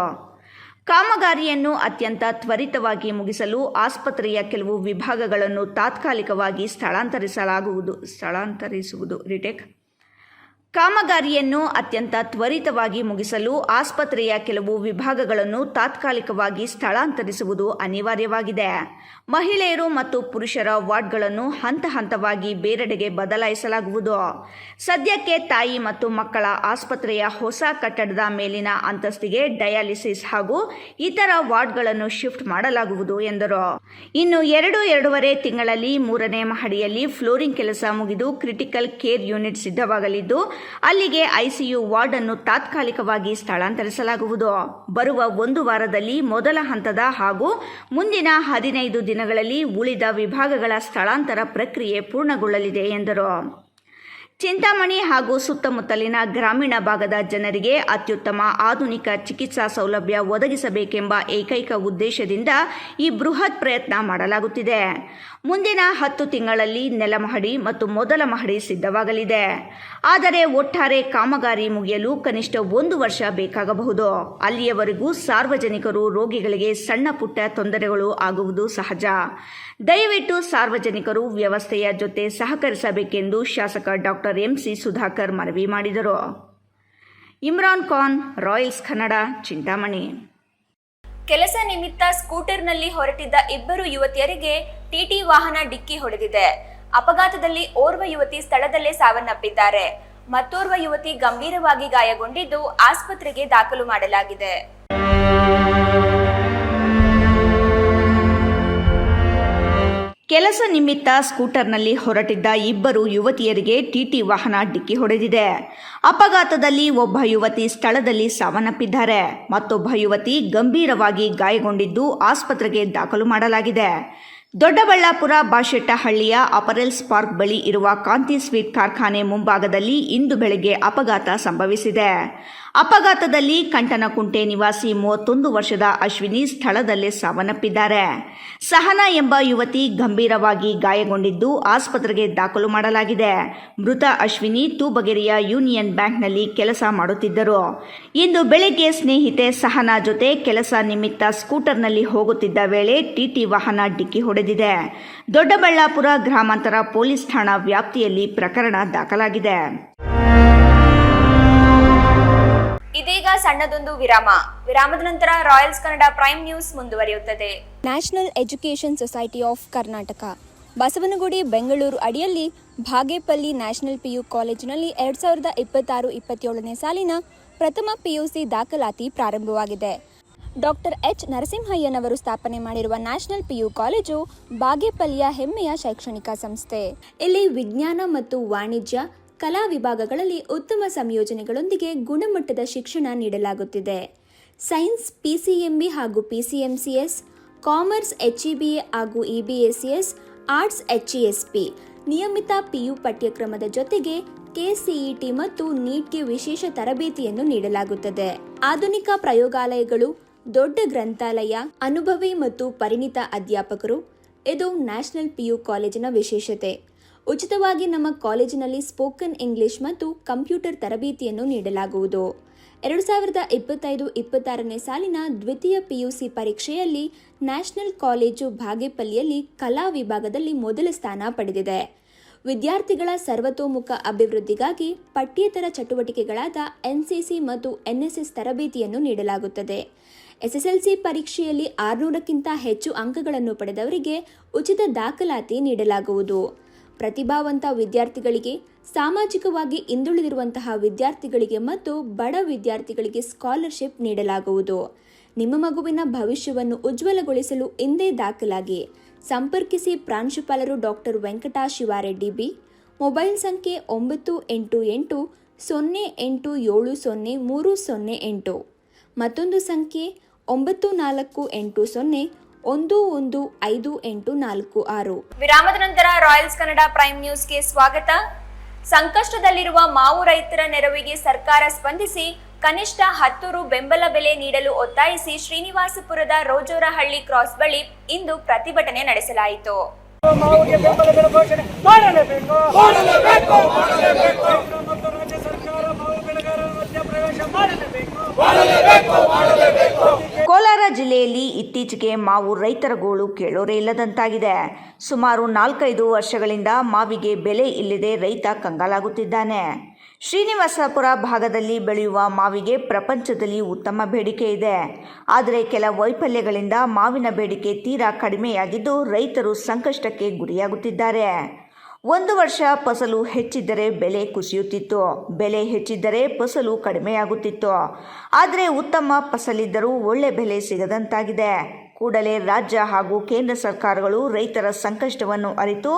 ಕಾಮಗಾರಿಯನ್ನು ಅತ್ಯಂತ ತ್ವರಿತವಾಗಿ ಮುಗಿಸಲು ಆಸ್ಪತ್ರೆಯ ಕೆಲವು ವಿಭಾಗಗಳನ್ನು ತಾತ್ಕಾಲಿಕವಾಗಿ ಕಾಮಗಾರಿಯನ್ನು ಅತ್ಯಂತ ತ್ವರಿತವಾಗಿ ಮುಗಿಸಲು ಆಸ್ಪತ್ರೆಯ ಕೆಲವು ವಿಭಾಗಗಳನ್ನು ತಾತ್ಕಾಲಿಕವಾಗಿ ಸ್ಥಳಾಂತರಿಸುವುದು ಅನಿವಾರ್ಯವಾಗಿದೆ. ಮಹಿಳೆಯರು ಮತ್ತು ಪುರುಷರ ವಾರ್ಡ್ಗಳನ್ನು ಹಂತ ಹಂತವಾಗಿ ಬೇರೆಡೆಗೆ ಬದಲಾಯಿಸಲಾಗುವುದು. ಸದ್ಯಕ್ಕೆ ತಾಯಿ ಮತ್ತು ಮಕ್ಕಳ ಆಸ್ಪತ್ರೆಯ ಹೊಸ ಕಟ್ಟಡದ ಮೇಲಿನ ಅಂತಸ್ತಿಗೆ ಡಯಾಲಿಸಿಸ್ ಹಾಗೂ ಇತರ ವಾರ್ಡ್ಗಳನ್ನು ಶಿಫ್ಟ್ ಮಾಡಲಾಗುವುದು ಎಂದರು. ಇನ್ನು 2-2.5 ತಿಂಗಳಲ್ಲಿ 3ನೇ ಮಹಡಿಯಲ್ಲಿ ಫ್ಲೋರಿಂಗ್ ಕೆಲಸ ಮುಗಿದು ಕ್ರಿಟಿಕಲ್ ಕೇರ್ ಯೂನಿಟ್ ಸಿದ್ಧವಾಗಲಿದ್ದು ಅಲ್ಲಿಗೆ ಐಸಿಯು ವಾರ್ಡ್ ಅನ್ನು ತಾತ್ಕಾಲಿಕವಾಗಿ ಸ್ಥಳಾಂತರಿಸಲಾಗುವುದು. ಬರುವ 1 ವಾರದಲ್ಲಿ ಮೊದಲ ಹಂತದ ಹಾಗೂ ಮುಂದಿನ 15 ದಿನಗಳಲ್ಲಿ ಉಳಿದ ವಿಭಾಗಗಳ ಸ್ಥಳಾಂತರ ಪ್ರಕ್ರಿಯೆ ಪೂರ್ಣಗೊಳ್ಳಲಿದೆ ಎಂದರು. ಚಿಂತಾಮಣಿ ಹಾಗೂ ಸುತ್ತಮುತ್ತಲಿನ ಗ್ರಾಮೀಣ ಭಾಗದ ಜನರಿಗೆ ಅತ್ಯುತ್ತಮ ಆಧುನಿಕ ಚಿಕಿತ್ಸಾ ಸೌಲಭ್ಯ ಒದಗಿಸಬೇಕೆಂಬ ಏಕೈಕ ಉದ್ದೇಶದಿಂದ ಈ ಬೃಹತ್ ಪ್ರಯತ್ನ ಮಾಡಲಾಗುತ್ತಿದೆ. ಮುಂದಿನ 10 ತಿಂಗಳಲ್ಲಿ ನೆಲಮಹಡಿ ಮತ್ತು ಮೊದಲ ಮಹಡಿ ಸಿದ್ಧವಾಗಲಿದೆ. ಆದರೆ ಒಟ್ಟಾರೆ ಕಾಮಗಾರಿ ಮುಗಿಯಲು ಕನಿಷ್ಠ 1 ವರ್ಷ ಬೇಕಾಗಬಹುದು. ಅಲ್ಲಿಯವರೆಗೂ ಸಾರ್ವಜನಿಕರು, ರೋಗಿಗಳಿಗೆ ಸಣ್ಣ ಪುಟ್ಟ ತೊಂದರೆಗಳು ಆಗುವುದು ಸಹಜ. ದಯವಿಟ್ಟು ಸಾರ್ವಜನಿಕರು ವ್ಯವಸ್ಥೆಯ ಜೊತೆ ಸಹಕರಿಸಬೇಕೆಂದು ಶಾಸಕ ಡಾಕ್ಟರ್ ಎಂಸಿ ಸುಧಾಕರ್ ಮನವಿ ಮಾಡಿದರು. ಇಮ್ರಾನ್ ಖಾನ್, ರಾಯಲ್ಸ್ ಕನ್ನಡ, ಚಿಂತಾಮಣಿ. ಕೆಲಸ ನಿಮಿತ್ತ ಸ್ಕೂಟರ್ನಲ್ಲಿ ಹೊರಟಿದ್ದ 2 ಯುವತಿಯರಿಗೆ ಟಿಟಿ ವಾಹನ ಡಿಕ್ಕಿ ಹೊಡೆದಿದೆ. ಅಪಘಾತದಲ್ಲಿ ಓರ್ವ ಯುವತಿ ಸ್ಥಳದಲ್ಲೇ ಸಾವನ್ನಪ್ಪಿದ್ದಾರೆ. ಮತ್ತೋರ್ವ ಯುವತಿ ಗಂಭೀರವಾಗಿ ಗಾಯಗೊಂಡಿದ್ದು ಆಸ್ಪತ್ರೆಗೆ ದಾಖಲು ಮಾಡಲಾಗಿದೆ. ಕೆಲಸ ನಿಮಿತ್ತ ಸ್ಕೂಟರ್ನಲ್ಲಿ ಹೊರಟಿದ್ದ 2 ಯುವತಿಯರಿಗೆ ಟಿಟಿ ವಾಹನ ಡಿಕ್ಕಿ ಹೊಡೆದಿದೆ. ಅಪಘಾತದಲ್ಲಿ ಒಬ್ಬ ಯುವತಿ ಸ್ಥಳದಲ್ಲಿ ಸಾವನ್ನಪ್ಪಿದ್ದಾರೆ. ಮತ್ತೊಬ್ಬ ಯುವತಿ ಗಂಭೀರವಾಗಿ ಗಾಯಗೊಂಡಿದ್ದು ಆಸ್ಪತ್ರೆಗೆ ದಾಖಲು ಮಾಡಲಾಗಿದೆ. ದೊಡ್ಡಬಳ್ಳಾಪುರ ಬಾಶೆಟ್ಟಹಳ್ಳಿಯ ಅಪರೆಲ್ಸ್ ಪಾರ್ಕ್ ಬಳಿ ಇರುವ ಕಾಂತಿ ಸ್ವೀಟ್ ಕಾರ್ಖಾನೆ ಮುಂಭಾಗದಲ್ಲಿ ಇಂದು ಬೆಳಗ್ಗೆ ಅಪಘಾತ ಸಂಭವಿಸಿದೆ. ಅಪಘಾತದಲ್ಲಿ ಕಂಟನಕುಂಟೆ ನಿವಾಸಿ 31 ವರ್ಷದ ಅಶ್ವಿನಿ ಸ್ಥಳದಲ್ಲೇ ಸಾವನ್ನಪ್ಪಿದ್ದಾರೆ. ಸಹನಾ ಎಂಬ ಯುವತಿ ಗಂಭೀರವಾಗಿ ಗಾಯಗೊಂಡಿದ್ದು ಆಸ್ಪತ್ರೆಗೆ ದಾಖಲು ಮಾಡಲಾಗಿದೆ. ಮೃತ ಅಶ್ವಿನಿ ತೂಬಗೆರೆಯ ಯೂನಿಯನ್ ಬ್ಯಾಂಕ್ನಲ್ಲಿ ಕೆಲಸ ಮಾಡುತ್ತಿದ್ದರು. ಇಂದು ಬೆಳಗ್ಗೆ ಸ್ನೇಹಿತೆ ಸಹನಾ ಜೊತೆ ಕೆಲಸ ನಿಮಿತ್ತ ಸ್ಕೂಟರ್ನಲ್ಲಿ ಹೋಗುತ್ತಿದ್ದ ವೇಳೆ ಟಿಟಿ ವಾಹನ ಡಿಕ್ಕಿ ಹೊಡೆದಿದೆ. ದೊಡ್ಡಬಳ್ಳಾಪುರ ಗ್ರಾಮಾಂತರ ಪೊಲೀಸ್ ಠಾಣಾ ವ್ಯಾಪ್ತಿಯಲ್ಲಿ ಪ್ರಕರಣ ದಾಖಲಾಗಿದೆ. ಇದೀಗ ಸಣ್ಣದೊಂದು ವಿರಾಮದ ನಂತರ ರಾಯಲ್ಸ್ ಕನ್ನಡ ಪ್ರೈಮ್ ನ್ಯೂಸ್ ಮುಂದುವರಿಯುತ್ತದೆ. National education society of Karnataka Basavanagudi Bengaluru ಅಡಿಯಲ್ಲಿ ಬಾಗೇಪಲ್ಲಿ ನ್ಯಾಷನಲ್ ಪಿಯು ಕಾಲೇಜಿನಲ್ಲಿ 2026-27ನೇ ಸಾಲಿನ ಪ್ರಥಮ ಪಿಯುಸಿ ದಾಖಲಾತಿ ಪ್ರಾರಂಭವಾಗಿದೆ. ಡಾಕ್ಟರ್ ಎಚ್ ನರಸಿಂಹಯ್ಯನವರು ಸ್ಥಾಪನೆ ಮಾಡಿರುವ ನ್ಯಾಷನಲ್ ಪಿಯು ಕಾಲೇಜು ಬಾಗೇಪಲ್ಲಿಯ ಹೆಮ್ಮೆಯ ಶೈಕ್ಷಣಿಕ ಸಂಸ್ಥೆ. ಇಲ್ಲಿ ವಿಜ್ಞಾನ ಮತ್ತು ವಾಣಿಜ್ಯ, ಕಲಾ ವಿಭಾಗಗಳಲ್ಲಿ ಉತ್ತಮ ಸಂಯೋಜನೆಗಳೊಂದಿಗೆ ಗುಣಮಟ್ಟದ ಶಿಕ್ಷಣ ನೀಡಲಾಗುತ್ತಿದೆ. ಸೈನ್ಸ್ PCMB ಹಾಗೂ PCMCS, ಕಾಮರ್ಸ್ HEBA ಹಾಗೂ EBACS, ಆರ್ಟ್ಸ್ HESP, ನಿಯಮಿತ PU ಪಠ್ಯಕ್ರಮದ ಜೊತೆಗೆ KCET ಮತ್ತು ನೀಟ್ಗೆ ವಿಶೇಷ ತರಬೇತಿಯನ್ನು ನೀಡಲಾಗುತ್ತದೆ. ಆಧುನಿಕ ಪ್ರಯೋಗಾಲಯಗಳು, ದೊಡ್ಡ ಗ್ರಂಥಾಲಯ, ಅನುಭವಿ ಮತ್ತು ಪರಿಣಿತ ಅಧ್ಯಾಪಕರು ಇದು ನ್ಯಾಷನಲ್ PU ಕಾಲೇಜಿನ ವಿಶೇಷತೆ. ಉಚಿತವಾಗಿ ನಮ್ಮ ಕಾಲೇಜಿನಲ್ಲಿ ಸ್ಪೋಕನ್ ಇಂಗ್ಲಿಷ್ ಮತ್ತು ಕಂಪ್ಯೂಟರ್ ತರಬೇತಿಯನ್ನು ನೀಡಲಾಗುವುದು. 2025-26ನೇ ಸಾಲಿನ ದ್ವಿತೀಯ PUC ಪರೀಕ್ಷೆಯಲ್ಲಿ ನ್ಯಾಷನಲ್ ಕಾಲೇಜು ಬಾಗೇಪಲ್ಲಿಯಲ್ಲಿ ಕಲಾ ವಿಭಾಗದಲ್ಲಿ ಮೊದಲ ಸ್ಥಾನ ಪಡೆದಿದೆ. ವಿದ್ಯಾರ್ಥಿಗಳ ಸರ್ವತೋಮುಖ ಅಭಿವೃದ್ಧಿಗಾಗಿ ಪಠ್ಯೇತರ ಚಟುವಟಿಕೆಗಳಾದ NCC ಮತ್ತು NSS ತರಬೇತಿಯನ್ನು ನೀಡಲಾಗುತ್ತದೆ. SSLC ಪರೀಕ್ಷೆಯಲ್ಲಿ 600ಕ್ಕಿಂತ ಹೆಚ್ಚು ಅಂಕಗಳನ್ನು ಪಡೆದವರಿಗೆ ಉಚಿತ ದಾಖಲಾತಿ ನೀಡಲಾಗುವುದು. ಪ್ರತಿಭಾವಂತ ವಿದ್ಯಾರ್ಥಿಗಳಿಗೆ, ಸಾಮಾಜಿಕವಾಗಿ ಹಿಂದುಳಿದಿರುವಂತಹ ವಿದ್ಯಾರ್ಥಿಗಳಿಗೆ ಮತ್ತು ಬಡ ವಿದ್ಯಾರ್ಥಿಗಳಿಗೆ ಸ್ಕಾಲರ್ಶಿಪ್ ನೀಡಲಾಗುವುದು. ನಿಮ್ಮ ಮಗುವಿನ ಭವಿಷ್ಯವನ್ನು ಉಜ್ವಲಗೊಳಿಸಲು ಇಂದೇ ದಾಖಲಾಗಿ. ಸಂಪರ್ಕಿಸಿ ಪ್ರಾಂಶುಪಾಲರು doctor Venkata Shivareddy B. Mobile ಸಂಖ್ಯೆ 9870300308. ಮತ್ತೊಂದು ಸಂಖ್ಯೆ 9480115846. ವಿರಾಮದ ನಂತರ ರಾಯಲ್ಸ್ ಕನ್ನಡ ಪ್ರೈಮ್ ನ್ಯೂಸ್ಗೆ ಸ್ವಾಗತ. ಸಂಕಷ್ಟದಲ್ಲಿರುವ ಮಾವು ರೈತರ ನೆರವಿಗೆ ಸರ್ಕಾರ ಸ್ಪಂದಿಸಿ ಕನಿಷ್ಠ 10 ರು ಬೆಂಬಲ ಬೆಲೆ ನೀಡಲು ಒತ್ತಾಯಿಸಿ ಶ್ರೀನಿವಾಸಪುರದ ರೋಜೋರಹಳ್ಳಿ ಕ್ರಾಸ್ ಬಳಿ ಇಂದು ಪ್ರತಿಭಟನೆ ನಡೆಸಲಾಯಿತು. ಮಾವಿಗೆ ಬೆಂಬಲ ಬೆಲೆ ಘೋಷಣೆ ಮಾಡಲೇಬೇಕು. ಮತ್ತು ರಾಜ್ಯ ಸರ್ಕಾರ ಮಾವು ಬೆಳೆಗಾರರ ಮಧ್ಯಪ್ರವೇಶ ಮಾಡಲೇಬೇಕು. ಕೋಲಾರ ಜಿಲ್ಲೆಯಲ್ಲಿ ಇತ್ತೀಚೆಗೆ ಮಾವು ರೈತರ ಗೋಳು ಕೇಳೋರೇ ಇಲ್ಲದಂತಾಗಿದೆ. ಸುಮಾರು 4-5 ವರ್ಷಗಳಿಂದ ಮಾವಿಗೆ ಬೆಲೆ ಇಲ್ಲದೆ ರೈತ ಕಂಗಾಲಾಗುತ್ತಿದ್ದಾನೆ. ಶ್ರೀನಿವಾಸಪುರ ಭಾಗದಲ್ಲಿ ಬೆಳೆಯುವ ಮಾವಿಗೆ ಪ್ರಪಂಚದಲ್ಲಿ ಉತ್ತಮ ಬೇಡಿಕೆ ಇದೆ. ಆದರೆ ಕೆಲ ವೈಫಲ್ಯಗಳಿಂದ ಮಾವಿನ ಬೇಡಿಕೆ ತೀರಾ ಕಡಿಮೆಯಾಗಿದ್ದು ರೈತರು ಸಂಕಷ್ಟಕ್ಕೆ ಗುರಿಯಾಗುತ್ತಿದ್ದಾರೆ. ಒಂದು ವರ್ಷ ಫಸಲು ಹೆಚ್ಚಿದ್ದರೆ ಬೆಲೆ ಕುಸಿಯುತ್ತಿತ್ತು, ಬೆಲೆ ಹೆಚ್ಚಿದ್ದರೆ ಫಸಲು ಕಡಿಮೆಯಾಗುತ್ತಿತ್ತು. ಆದರೆ ಉತ್ತಮ ಫಸಲಿದ್ದರೂ ಒಳ್ಳೆ ಬೆಲೆ ಸಿಗದಂತಾಗಿದೆ. ಕೂಡಲೇ ರಾಜ್ಯ ಹಾಗೂ ಕೇಂದ್ರ ಸರ್ಕಾರಗಳು ರೈತರ ಸಂಕಷ್ಟವನ್ನು ಅರಿತು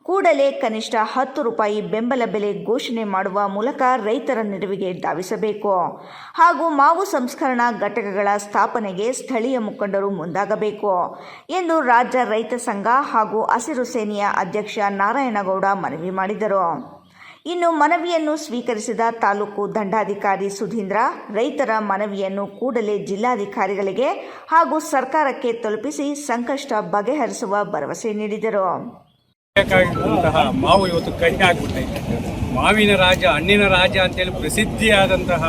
ಕೂಡಲೇ ಕನಿಷ್ಠ 10 ರೂಪಾಯಿ ಬೆಂಬಲ ಬೆಲೆ ಘೋಷಣೆ ಮಾಡುವ ಮೂಲಕ ರೈತರ ನೆರವಿಗೆ ಧಾವಿಸಬೇಕು. ಹಾಗೂ ಮಾವು ಸಂಸ್ಕರಣಾ ಘಟಕಗಳ ಸ್ಥಾಪನೆಗೆ ಸ್ಥಳೀಯ ಮುಖಂಡರು ಮುಂದಾಗಬೇಕು ಎಂದು ರಾಜ್ಯ ರೈತ ಸಂಘ ಹಾಗೂ ಹಸಿರು ಸೇನೆಯ ಅಧ್ಯಕ್ಷ ನಾರಾಯಣಗೌಡ ಮನವಿ ಮಾಡಿದರು. ಇನ್ನು ಮನವಿಯನ್ನು ಸ್ವೀಕರಿಸಿದ ತಾಲೂಕು ದಂಡಾಧಿಕಾರಿ ಸುಧೀಂದ್ರ ರೈತರ ಮನವಿಯನ್ನು ಕೂಡಲೇ ಜಿಲ್ಲಾಧಿಕಾರಿಗಳಿಗೆ ಹಾಗೂ ಸರ್ಕಾರಕ್ಕೆ ತಲುಪಿಸಿ ಸಂಕಷ್ಟ ಬಗೆಹರಿಸುವ ಭರವಸೆ ನೀಡಿದರು. ಬೇಕಾಗಿರುವಂತಹ ಮಾವು ಇವತ್ತು ಕೈ ಹಾಕಿಬಿಟ್ಟೈತೆ. ಮಾವಿನ ರಾಜ, ಹಣ್ಣಿನ ರಾಜ ಅಂತೇಳಿ ಪ್ರಸಿದ್ಧಿಯಾದಂತಹ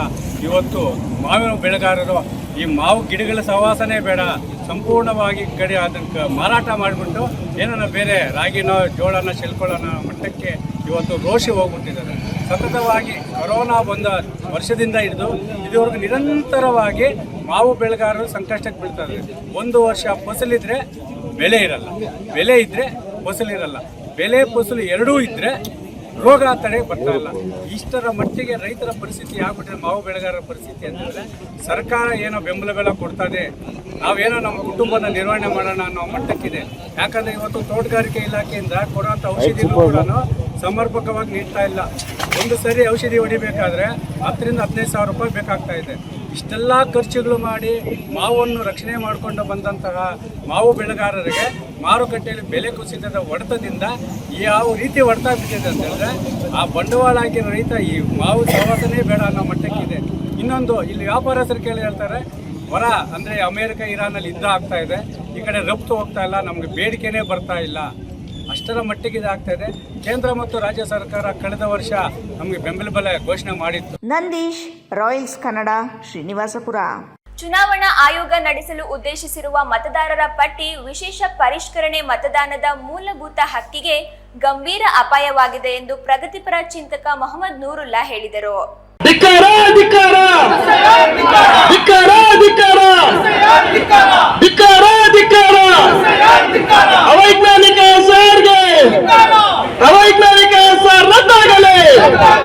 ಇವತ್ತು ಮಾವಿನ ಬೆಳೆಗಾರರು ಈ ಮಾವು ಗಿಡಗಳ ಸಹವಾಸನೆ ಬೇಡ, ಸಂಪೂರ್ಣವಾಗಿ ಕಡೆ ಅದಕ್ಕೆ ಮಾರಾಟ ಮಾಡಿಬಿಟ್ಟು ಏನನ್ನ ಬೇರೆ ರಾಗಿನೋ ಜೋಳನ ಚೆಲ್ಕೊಳ್ಳೋಣ ಮಟ್ಟಕ್ಕೆ ಇವತ್ತು ರೋಷಿ ಹೋಗ್ಬಿಟ್ಟಿದ್ದಾರೆ. ಸತತವಾಗಿ ಕೊರೋನಾ ಬಂದ ವರ್ಷದಿಂದ ಹಿಡಿದು ಇದುವರೆಗೂ ನಿರಂತರವಾಗಿ ಮಾವು ಬೆಳೆಗಾರರು ಸಂಕಷ್ಟಕ್ಕೆ ಬೀಳ್ತಾರೆ. ಒಂದು ವರ್ಷ ಫಸಲಿದ್ರೆ ಬೆಲೆ ಇರಲ್ಲ, ಬೆಲೆ ಇದ್ದರೆ ಫಸಲಿರಲ್ಲ, ಬೆಲೆ ಫಸಲು ಎರಡೂ ಇದ್ದರೆ ರೋಗ ತಡೆ ಬರ್ತಾ ಇಲ್ಲ. ಇಷ್ಟರ ಮಟ್ಟಿಗೆ ರೈತರ ಪರಿಸ್ಥಿತಿ ಆಗ್ಬಿಟ್ರೆ ಮಾವು ಬೆಳೆಗಾರರ ಪರಿಸ್ಥಿತಿ ಅಂತಂದರೆ ಸರ್ಕಾರ ಏನೋ ಬೆಂಬಲ ಬೆಲೆ ಕೊಡ್ತದೆ, ನಾವೇನೋ ನಮ್ಮ ಕುಟುಂಬನ ನಿರ್ವಹಣೆ ಮಾಡೋಣ ಅನ್ನೋ ಮಟ್ಟಕ್ಕಿದೆ. ಯಾಕಂದರೆ ಇವತ್ತು ತೋಟಗಾರಿಕೆ ಇಲಾಖೆಯಿಂದ ಕೊಡುವಂಥ ಔಷಧಿನೂ ಕೂಡ ಸಮರ್ಪಕವಾಗಿ ನೀಡ್ತಾ ಇಲ್ಲ. ಒಂದು ಸರಿ ಔಷಧಿ ಹೊಡಿಬೇಕಾದ್ರೆ 10 ರಿಂದ 15 ಸಾವಿರ ರೂಪಾಯಿ ಬೇಕಾಗ್ತಾ ಇದೆ. ಇಷ್ಟೆಲ್ಲ ಖರ್ಚುಗಳು ಮಾಡಿ ಮಾವನ್ನು ರಕ್ಷಣೆ ಮಾಡಿಕೊಂಡು ಬಂದಂತಹ ಮಾವು ಬೆಳೆಗಾರರಿಗೆ ಮಾರುಕಟ್ಟೆಯಲ್ಲಿ ಬೆಲೆ ಕುಸಿತದ ಹೊಡೆತದಿಂದ ಯಾವ ರೀತಿ ಹೊಡೆತ ಬಿಟ್ಟಿದೆ ಅಂತ ಹೇಳಿದ್ರೆ ಆ ಬಂಡವಾಳ ಹಾಕಿರೋ ರೈತ ಈ ಮಾವು ಸಹವಾಸನೇ ಬೇಡ ಅನ್ನೋ ಮಟ್ಟಕ್ಕಿದೆ. ಇನ್ನೊಂದು ಇಲ್ಲಿ ವ್ಯಾಪಾರಸ್ಥರು ಕೇಳಿ ಹೇಳ್ತಾರೆ, ಹೊರ ಅಂದರೆ ಅಮೇರಿಕ ಇರಾನಲ್ಲಿ ಯುದ್ಧ ಆಗ್ತಾ ಇದೆ, ಈ ಕಡೆ ರಫ್ತು ಹೋಗ್ತಾ ಇಲ್ಲ, ನಮಗೆ ಬೇಡಿಕೆನೇ ಬರ್ತಾ ಇಲ್ಲ. ಅಷ್ಟರ ಮಟ್ಟಿಗೆ ಇದಾಗ್ತಾ ಇದೆ. ಕೇಂದ್ರ ಮತ್ತು ರಾಜ್ಯ ಸರ್ಕಾರ ಕಳೆದ ವರ್ಷ ನಮಗೆ ಬೆಂಬಲ ಬೆಲೆ ಘೋಷಣೆ ಮಾಡಿತ್ತು. ನಂದೀಶ್, ರಾಯಲ್ಸ್ ಕನ್ನಡ, ಶ್ರೀನಿವಾಸಪುರ. ಚುನಾವಣಾ ಆಯೋಗ ನಡೆಸಲು ಉದ್ದೇಶಿಸಿರುವ ಮತದಾರರ ಪಟ್ಟಿ ವಿಶೇಷ ಪರಿಷ್ಕರಣೆ ಮತದಾನದ ಮೂಲಭೂತ ಹಕ್ಕಿಗೆ ಗಂಭೀರ ಅಪಾಯವಾಗಿದೆ ಎಂದು ಪ್ರಗತಿಪರ ಚಿಂತಕ ಮೊಹಮ್ಮದ್ ನೂರುಲ್ಲಾ ಹೇಳಿದರು.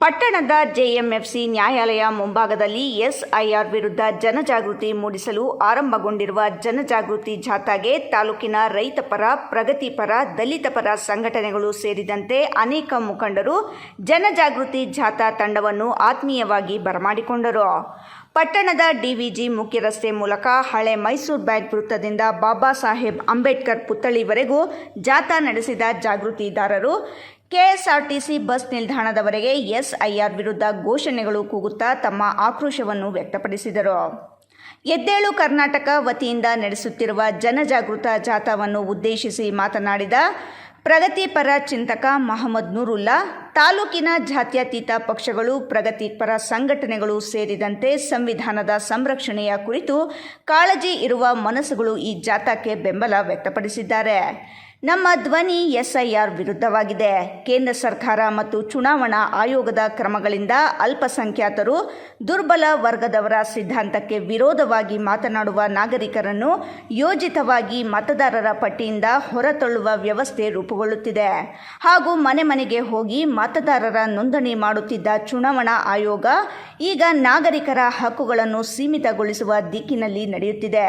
ಪಟ್ಟಣದ ಜೆಎಂಎಫ್ಸಿ ನ್ಯಾಯಾಲಯ ಮುಂಭಾಗದಲ್ಲಿ ಎಸ್ಐಆರ್ ವಿರುದ್ಧ ಜನಜಾಗೃತಿ ಮೂಡಿಸಲು ಆರಂಭಗೊಂಡಿರುವ ಜನಜಾಗೃತಿ ಜಾಥಾಗೆ ತಾಲೂಕಿನ ರೈತಪರ, ಪ್ರಗತಿಪರ, ದಲಿತ ಪರ ಸಂಘಟನೆಗಳು ಸೇರಿದಂತೆ ಅನೇಕ ಮುಖಂಡರು ಜನಜಾಗೃತಿ ಜಾಥಾ ತಂಡವನ್ನು ಆತ್ಮೀಯವಾಗಿ ಬರಮಾಡಿಕೊಂಡರು. ಪಟ್ಟಣದ ಡಿವಿಜಿ ಮುಖ್ಯ ರಸ್ತೆ ಮೂಲಕ ಹಳೆ ಮೈಸೂರು ಬ್ಯಾಂಕ್ ವೃತ್ತದಿಂದ ಬಾಬಾ ಸಾಹೇಬ್ ಅಂಬೇಡ್ಕರ್ ಪುತ್ಥಳಿವರೆಗೂ ಜಾಥಾ ನಡೆಸಿದ ಜಾಗೃತಿದಾರರು ಕೆಎಸ್ಆರ್ಟಿಸಿ ಬಸ್ ನಿಲ್ದಾಣದವರೆಗೆ ಎಸ್ಐಆರ್ ವಿರುದ್ಧ ಘೋಷಣೆಗಳು ಕೂಗುತ್ತಾ ತಮ್ಮ ಆಕ್ರೋಶವನ್ನು ವ್ಯಕ್ತಪಡಿಸಿದರು. ಎದ್ದೇಳು ಕರ್ನಾಟಕ ವತಿಯಿಂದ ನಡೆಸುತ್ತಿರುವ ಜನಜಾಗೃತ ಜಾಥಾವನ್ನು ಉದ್ದೇಶಿಸಿ ಮಾತನಾಡಿದ ಪ್ರಗತಿಪರ ಚಿಂತಕ ಮೊಹಮ್ಮದ್ ನೂರುಲ್ಲಾ, ತಾಲೂಕಿನ ಜಾತ್ಯತೀತ ಪಕ್ಷಗಳು, ಪ್ರಗತಿಪರ ಸಂಘಟನೆಗಳು ಸೇರಿದಂತೆ ಸಂವಿಧಾನದ ಸಂರಕ್ಷಣೆಯ ಕುರಿತು ಕಾಳಜಿ ಇರುವ ಮನಸ್ಸುಗಳು ಈ ಜಾಥಾಕ್ಕೆ ಬೆಂಬಲ ವ್ಯಕ್ತಪಡಿಸಿದ್ದಾರೆ. ನಮ್ಮ ಧ್ವನಿ SIR ವಿರುದ್ಧವಾಗಿದೆ. ಕೇಂದ್ರ ಸರ್ಕಾರ ಮತ್ತು ಚುನಾವಣಾ ಆಯೋಗದ ಕ್ರಮಗಳಿಂದ ಅಲ್ಪಸಂಖ್ಯಾತರು, ದುರ್ಬಲ ವರ್ಗದವರ ಸಿದ್ಧಾಂತಕ್ಕೆ ವಿರೋಧವಾಗಿ ಮಾತನಾಡುವ ನಾಗರಿಕರನ್ನು ಯೋಜಿತವಾಗಿ ಮತದಾರರ ಪಟ್ಟಿಯಿಂದ ಹೊರತಳ್ಳುವ ವ್ಯವಸ್ಥೆ ರೂಪುಗೊಳ್ಳುತ್ತಿದೆ ಹಾಗೂ ಮನೆ ಮನೆಗೆ ಹೋಗಿ ಮತದಾರರ ನೋಂದಣಿ ಮಾಡುತ್ತಿದ್ದ ಚುನಾವಣಾ ಆಯೋಗ ಈಗ ನಾಗರಿಕರ ಹಕ್ಕುಗಳನ್ನು ಸೀಮಿತಗೊಳಿಸುವ ದಿಕ್ಕಿನಲ್ಲಿ ನಡೆಯುತ್ತಿದೆ.